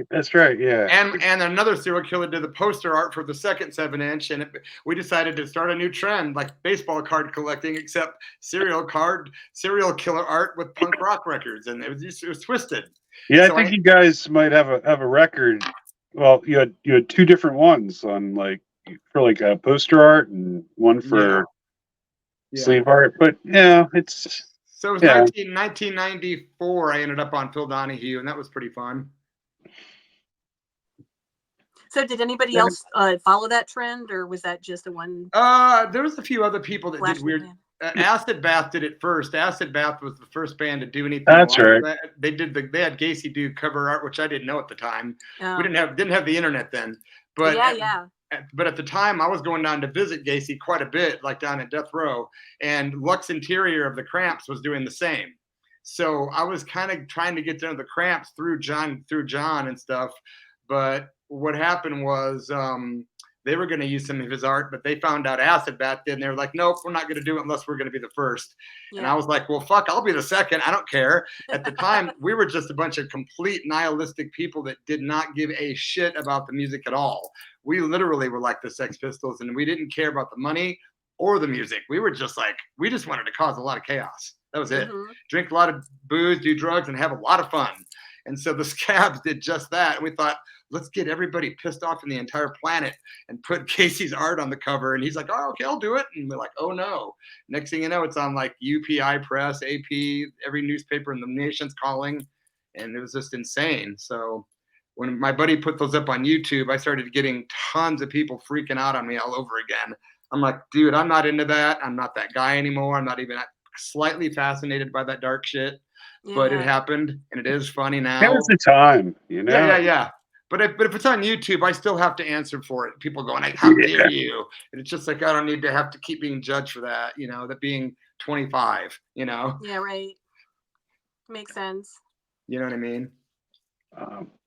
that's right. Yeah. And another serial killer did the poster art for the second 7-inch, and we decided to start a new trend like baseball card collecting, except serial killer art with punk rock records, and it was twisted. Yeah, so I think you guys might have a record. Well, you had two different ones on for a poster art and one for sleeve art, but it's. So it was 1994. I ended up on Phil Donahue, and that was pretty fun. So did anybody else follow that trend, or was that just a one? There was a few other people that did weird. Acid Bath did it first. Acid Bath was the first band to do anything. That's right. That. They had Gacy do cover art, which I didn't know at the time. We didn't have the internet then. But But at the time, I was going down to visit Gacy quite a bit, like down at Death Row, and Lux Interior of the Cramps was doing the same. So I was kind of trying to get to know the Cramps through John and stuff. But what happened was they were going to use some of his art, but they found out Acid Bath did, and they were like, nope, we're not going to do it unless we're going to be the first. Yeah. And I was like, well, fuck, I'll be the second. I don't care. At the time, we were just a bunch of complete nihilistic people that did not give a shit about the music at all. We literally were like the Sex Pistols, and we didn't care about the money or the music. We were just we just wanted to cause a lot of chaos. That was it. Mm-hmm. Drink a lot of booze, do drugs, and have a lot of fun. And so the Skabs did just that. And we thought, let's get everybody pissed off in the entire planet and put Casey's art on the cover. And he's like, oh, okay, I'll do it. And we're like, oh, no. Next thing you know, it's on UPI Press, AP, every newspaper in the nation's calling. and it was just insane. So when my buddy put those up on YouTube, I started getting tons of people freaking out on me all over again. I'm like, dude, I'm not into that. I'm not that guy anymore. I'm not even slightly fascinated by that dark shit, but it Yeah. happened, and it is funny It now. was the time, you know. Yeah. But if it's on YouTube, I still have to answer for it. People going, like, how dare you? And it's just like, I don't need to have to keep being judged for that, you know, that being 25, you know? Yeah, right. Makes sense. You know what I mean?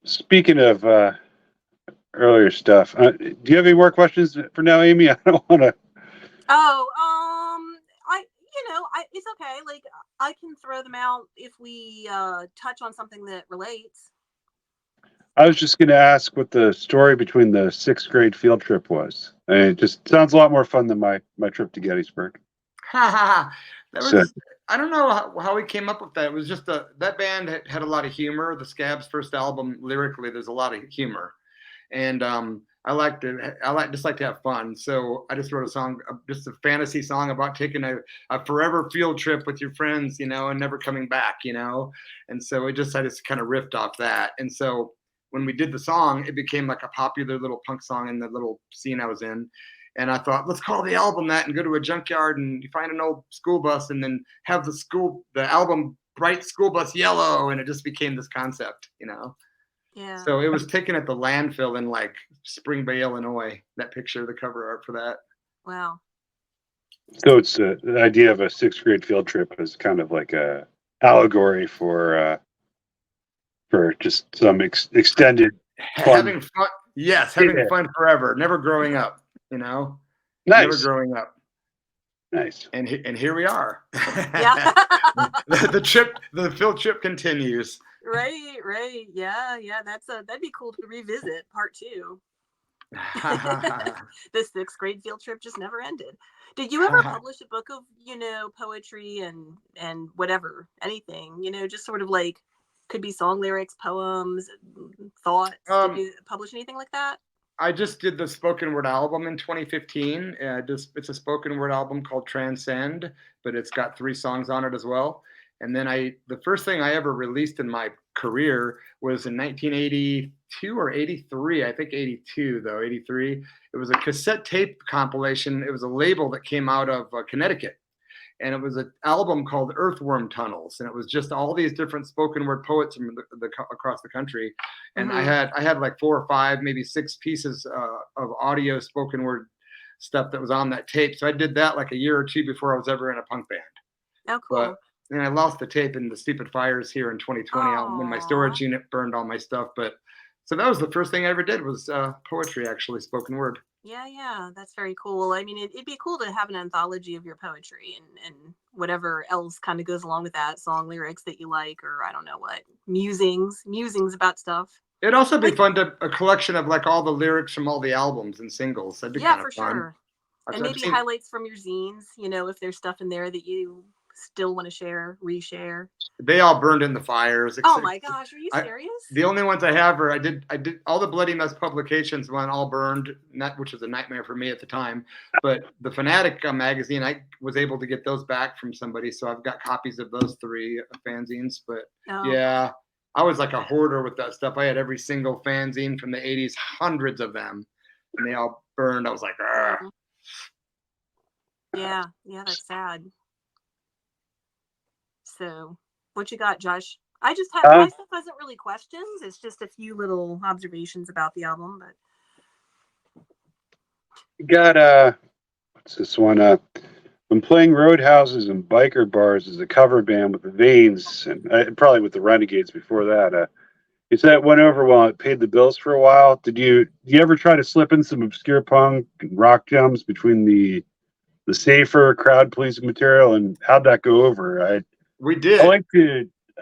Speaking of earlier stuff, do you have any more questions for now, Amy? I don't want to. Oh, it's okay. Like, I can throw them out if we touch on something that relates. I was just going to ask what the story between the 6th grade field trip was. It just sounds a lot more fun than my trip to Gettysburg. That So- was, I don't know how we came up with that. It was just that band had a lot of humor. The Skabs first album, lyrically, there's a lot of humor, and I just like to have fun. So I just wrote a song, just a fantasy song about taking a forever field trip with your friends, you know, and never coming back, you know. And so I just kind of riffed off that. And so when we did the song, it became like a popular little punk song in the little scene I was in. And I thought, let's call the album that and go to a junkyard and you find an old school bus and then have the album bright school bus yellow. And it just became this concept, you know? Yeah. So it was taken at the landfill in like Spring Bay, Illinois, that picture, the cover art for that. Wow. So it's the idea of a 6th grade field trip is kind of like a allegory for just some extended fun. Having fun. Yes, having fun forever, never growing up, you know? Nice. Never growing up. Nice. And here we are. Yeah. the field trip continues. Right. Yeah. That'd be cool to revisit part 2. The 6th grade field trip just never ended. Did you ever publish a book of, you know, poetry and whatever, anything, you know, just sort of like could be song lyrics, poems, thoughts? Did you publish anything like that? I just did the spoken word album in 2015. It's a spoken word album called Transcend, but it's got 3 songs on it as well. And then the first thing I ever released in my career was in 1982 or 83. I think 82 though, 83. It was a cassette tape compilation. It was a label that came out of Connecticut. And it was an album called Earthworm Tunnels, and it was just all these different spoken word poets from across the country. And I had like 4 or 5, maybe 6 pieces of audio spoken word stuff that was on that tape. So I did that like a year or 2 before I was ever in a punk band. Oh, cool. And I lost the tape in the stupid fires here in 2020 when my storage unit burned all my stuff. But so that was the first thing I ever did was poetry, actually, spoken word. Yeah, that's very cool. I mean, it'd be cool to have an anthology of your poetry and whatever else kind of goes along with that, song lyrics that you like, or I don't know what, musings about stuff. It'd also be fun a collection of like all the lyrics from all the albums and singles. That'd be kind of fun. Sure. And maybe highlights from your zines, you know, if there's stuff in there that you still want to reshare. They all burned in the fires. Oh my gosh, are you serious? The only ones I have are I did all the Bloody Mess publications one all burned, which was a nightmare for me at the time. But the Fanatic magazine, I was able to get those back from somebody, so I've got copies of those 3 fanzines. But yeah, I was like a hoarder with that stuff. I had every single fanzine from the 80s, hundreds of them, and they all burned. I was like, argh. Yeah, that's sad. So, what you got, Josh? I just have my stuff wasn't really questions. It's just a few little observations about the album. But You got what's this one? I'm playing roadhouses and biker bars as a cover band with the Vaynes and probably with the Renegades before that. You said it went over well. It paid the bills for a while. Did you ever try to slip in some obscure punk and rock gems between the safer crowd pleasing material, and how'd that go over? We did.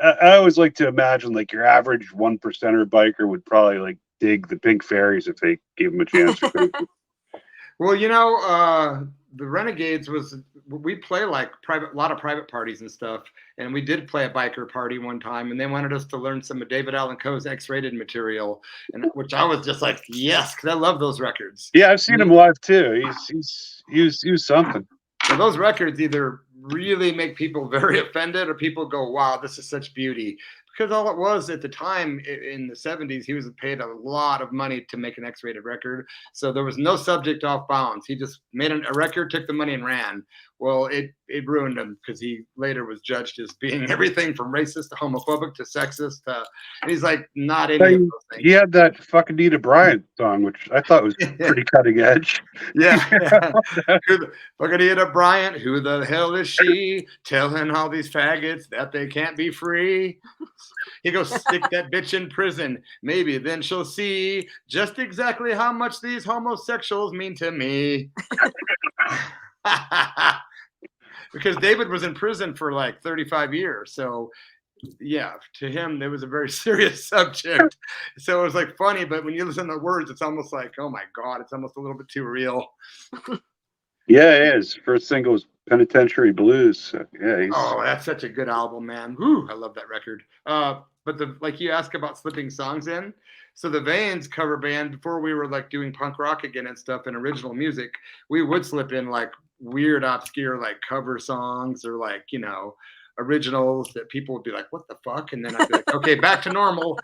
I always like to imagine like your average 1%er biker would probably like dig the Pink Fairies if they gave them a chance. Well, you know, the Renegades we play like a lot of private parties and stuff, and we did play a biker party one time, and they wanted us to learn some of David Allan Coe's X-Rated material, and which I was just like, yes, because I love those records. Yeah, I've seen him live too. He was something. So those records either really make people very offended or people go, wow, this is such beauty. because all it was at the time in the 70s, he was paid a lot of money to make an X-rated record. So there was no subject off bounds. He just made a record, took the money and ran. Well, it ruined him because he later was judged as being everything from racist to homophobic to sexist. And he's like, not any of those things. He had that fucking Anita Bryant song, which I thought was pretty cutting edge. Yeah. Fucking Anita Bryant, who the hell is she? Telling all these faggots that they can't be free. He goes, stick that bitch in prison. Maybe then she'll see just exactly how much these homosexuals mean to me. Because David was in prison for like 35 years. So, yeah, to him, it was a very serious subject. So it was like funny, but when you listen to the words, it's almost like, oh my God, it's almost a little bit too real. Yeah, it is. First single was Penitentiary Blues. So, yeah, Oh, that's such a good album, man. Whew, I love that record. But like you ask about slipping songs in. So the Vaynes cover band, before we were like doing punk rock again and stuff and original music, we would slip in like weird, obscure like cover songs or like, you know, originals that people would be like, what the fuck? And then I'd be like, okay, back to normal,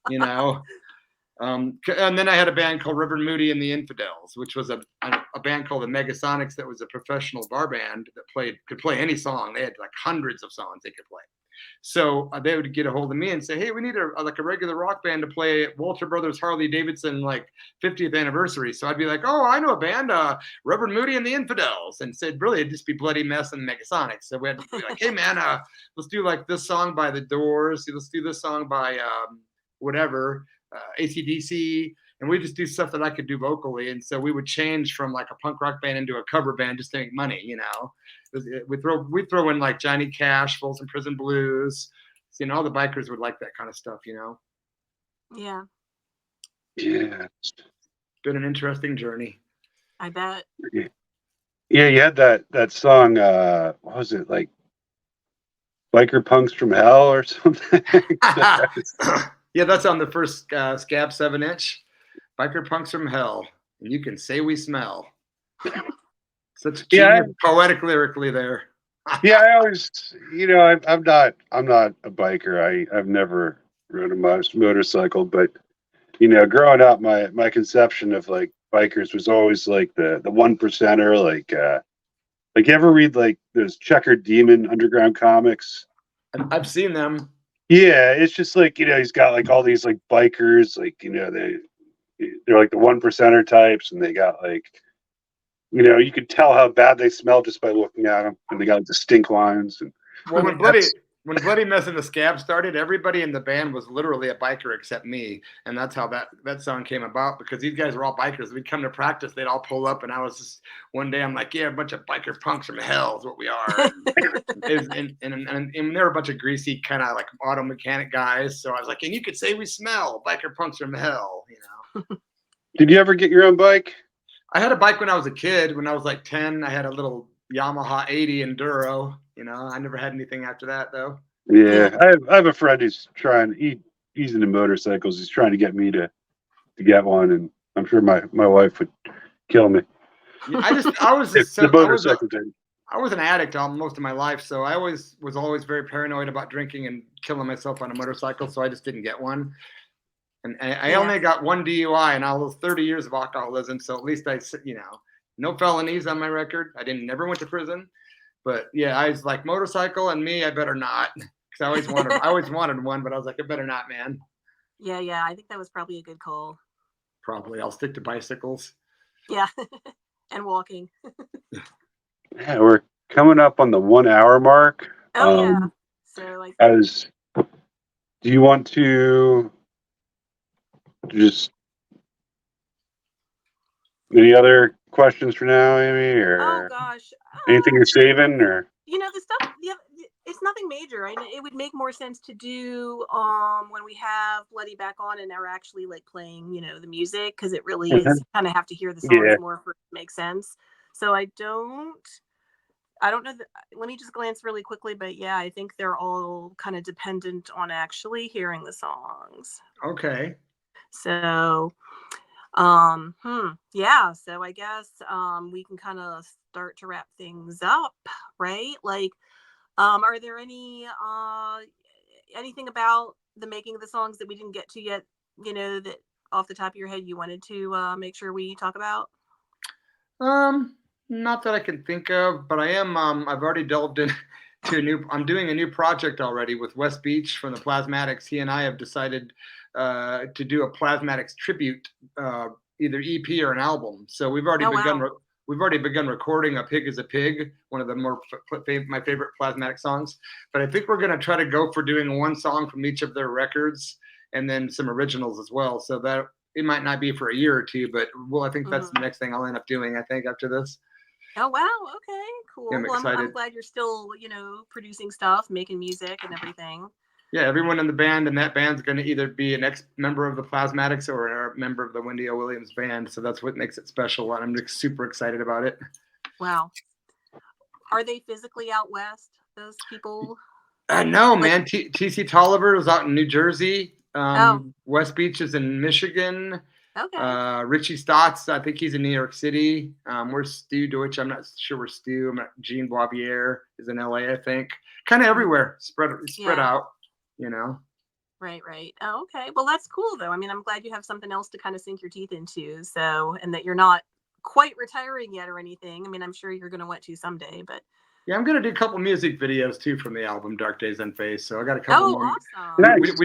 you know. And then I had a band called Reverend Moody and the Infidels, which was a band called the Megasonics that was a professional bar band that could play any song. They had like hundreds of songs they could play. So they would get a hold of me and say, hey, we need a regular rock band to play Walter Brothers Harley Davidson like 50th anniversary. So I'd be like, oh, I know a band, Reverend Moody and the Infidels, and said, really, it'd just be Bloody Mess and Megasonics. So we had to be like, hey, man, let's do like this song by The Doors. Let's do this song by whatever, AC/DC. And we just do stuff that I could do vocally. And so we would change from like a punk rock band into a cover band just to make money, you know. We throw in like Johnny Cash, Folsom Prison Blues. You know, all the bikers would like that kind of stuff, you know. Yeah. Yeah. It's been an interesting journey. I bet. Yeah, you had that song, what was it, like Biker Punks from Hell or something? Yeah, that's on the first Skabs 7-inch. Biker Punks from Hell. And you can say we smell. Such poetic lyrically there. Yeah, I always, you know, I'm not a biker. I've never rode a motorcycle, but you know, growing up, my conception of like bikers was always like the 1%er, like you ever read like those Checkered Demon underground comics? I've seen them. Yeah, it's just like, you know, he's got like all these like bikers, like, you know, they're like the 1%er types, and they got like, you know, you could tell how bad they smell just by looking at them, and they got like the stink lines. And well, when Bloody Mess and the Skabs started, everybody in the band was literally a biker except me, and that's how that song came about, because these guys were all bikers. We'd come to practice, they'd all pull up, and I was just one day I'm like, yeah, a bunch of biker punks from hell is what we are. And they were a bunch of greasy kind of like auto mechanic guys. So I was like, and you could say we smell biker punks from hell, you know. Did you ever get your own bike? I had a bike when I was a kid. When I was like 10, I had a little Yamaha 80 Enduro. You know, I never had anything after that though. Yeah, I have a friend who's he's into motorcycles. He's trying to get me to get one, and I'm sure my wife would kill me. Yeah, I was an addict most of my life, so I was always very paranoid about drinking and killing myself on a motorcycle. So I just didn't get one. And I only got one DUI in all those 30 years of alcoholism. So at least you know, no felonies on my record. I never went to prison. But yeah, I was like, motorcycle and me, I better not. Because I always wanted one, but I was like, I better not, man. Yeah. I think that was probably a good call. Probably. I'll stick to bicycles. Yeah. And walking. Yeah, we're coming up on the 1 hour mark. Oh, yeah. So do you want to just any other questions for now, Amy, or oh gosh, anything you're saving, or you know, the stuff, yeah, it's nothing major. I know it would make more sense to do when we have Bloody back on and they're actually like playing, you know, the music, because it really is, you kind of have to hear the songs more for it to make sense. So I don't know. Let me just glance really quickly, but yeah, I think they're all kind of dependent on actually hearing the songs. Okay. So, yeah. So I guess we can kind of start to wrap things up, right? Like, are there anything about the making of the songs that we didn't get to yet, that off the top of your head you wanted to make sure we talk about? Not that I can think of, but I am. I've already delved into I'm doing a new project already with West Beach from the Plasmatics. He and I have decided to do a Plasmatics tribute, either EP or an album. So we've already begun. Wow. We've already begun recording "A Pig Is a Pig," one of the my favorite Plasmatic songs. But I think we're going to try to go for doing one song from each of their records, and then some originals as well. So that it might not be for a year or two, but I think that's the next thing I'll end up doing. I think after this. Oh wow! Okay, cool. Yeah, I'm well, excited. I'm glad you're still, producing stuff, making music, and everything. Yeah, everyone in the band and that band's going to either be an ex-member of the Plasmatics or a member of the Wendy O. Williams band. So that's what makes it special, and I'm super excited about it. Wow. Are they physically out west? Those people? No, man. T.C. Tolliver was out in New Jersey. Oh. West Beach is in Michigan. Okay. Richie Stotts, I think he's in New York City. Where's Stu Deutsch? I'm not sure where Stu. Gene Boivier is in LA, I think. Kind of everywhere, spread out, Right. Oh, okay. Well, that's cool though. I mean, I'm glad you have something else to kind of sink your teeth into. So, and that you're not quite retiring yet or anything. I mean, I'm sure you're going to want to someday, but. Yeah, I'm gonna do a couple music videos too from the album Daze Unfazed. So I got a couple more. Awesome! Nice.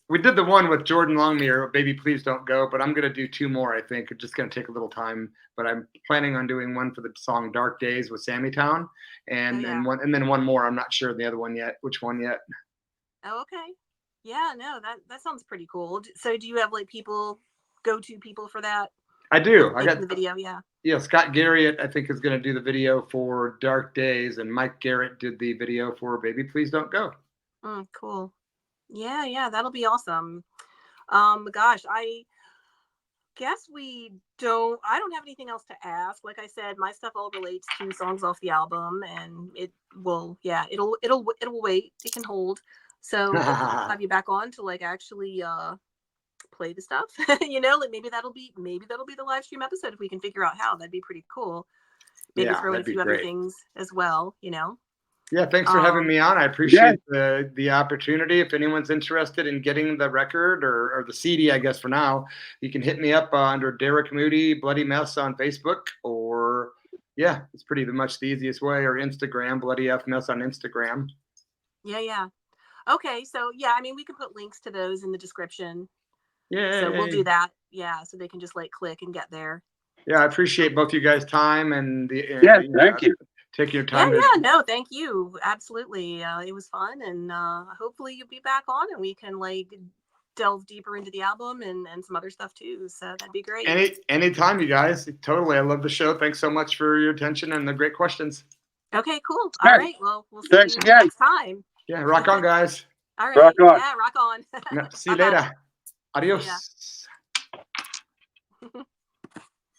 We did the one with Jordan Longmire, "Baby Please Don't Go," but I'm gonna do two more. I think it's just gonna take a little time, but I'm planning on doing one for the song "Dark Days" with Sammy Town, and then one more. I'm not sure the other one yet. Which one yet? Oh, okay. Yeah, no, that sounds pretty cool. So, do you have like go-to people for that? I do. I got the video. Yeah. Yeah, Scott Garrett, I think, is going to do the video for Dark Days, and Mike Garrett did the video for Baby Please Don't Go. Cool. Yeah, that'll be awesome. Gosh, I guess I don't have anything else to ask. Like I said, my stuff all relates to songs off the album, and it'll wait. It can hold. So hopefully I'll have you back on to like actually play the stuff. Like maybe that'll be the live stream episode if we can figure out how. That'd be pretty cool. Maybe throw in a few other things as well. Yeah, thanks for having me on. I appreciate the opportunity. If anyone's interested in getting the record or the CD, I guess for now, you can hit me up under Derek Moody Bloody Mess on Facebook, or it's pretty much the easiest way, or Instagram, Bloody F Mess on Instagram. Yeah. Okay, so I mean, we can put links to those in the description. Yeah. So we'll do that. Yeah, so they can just like click and get there. Yeah, I appreciate both you guys' time and thank you. Take your time. No, thank you. Absolutely. It was fun, and hopefully you'll be back on and we can like delve deeper into the album and some other stuff too. So that'd be great. Anytime, you guys. Totally. I love the show. Thanks so much for your attention and the great questions. Okay, cool. All right. Well, we'll see you again. next time. Yeah, rock on, guys. All right. Rock on. Yeah, rock on. See you later. Adios.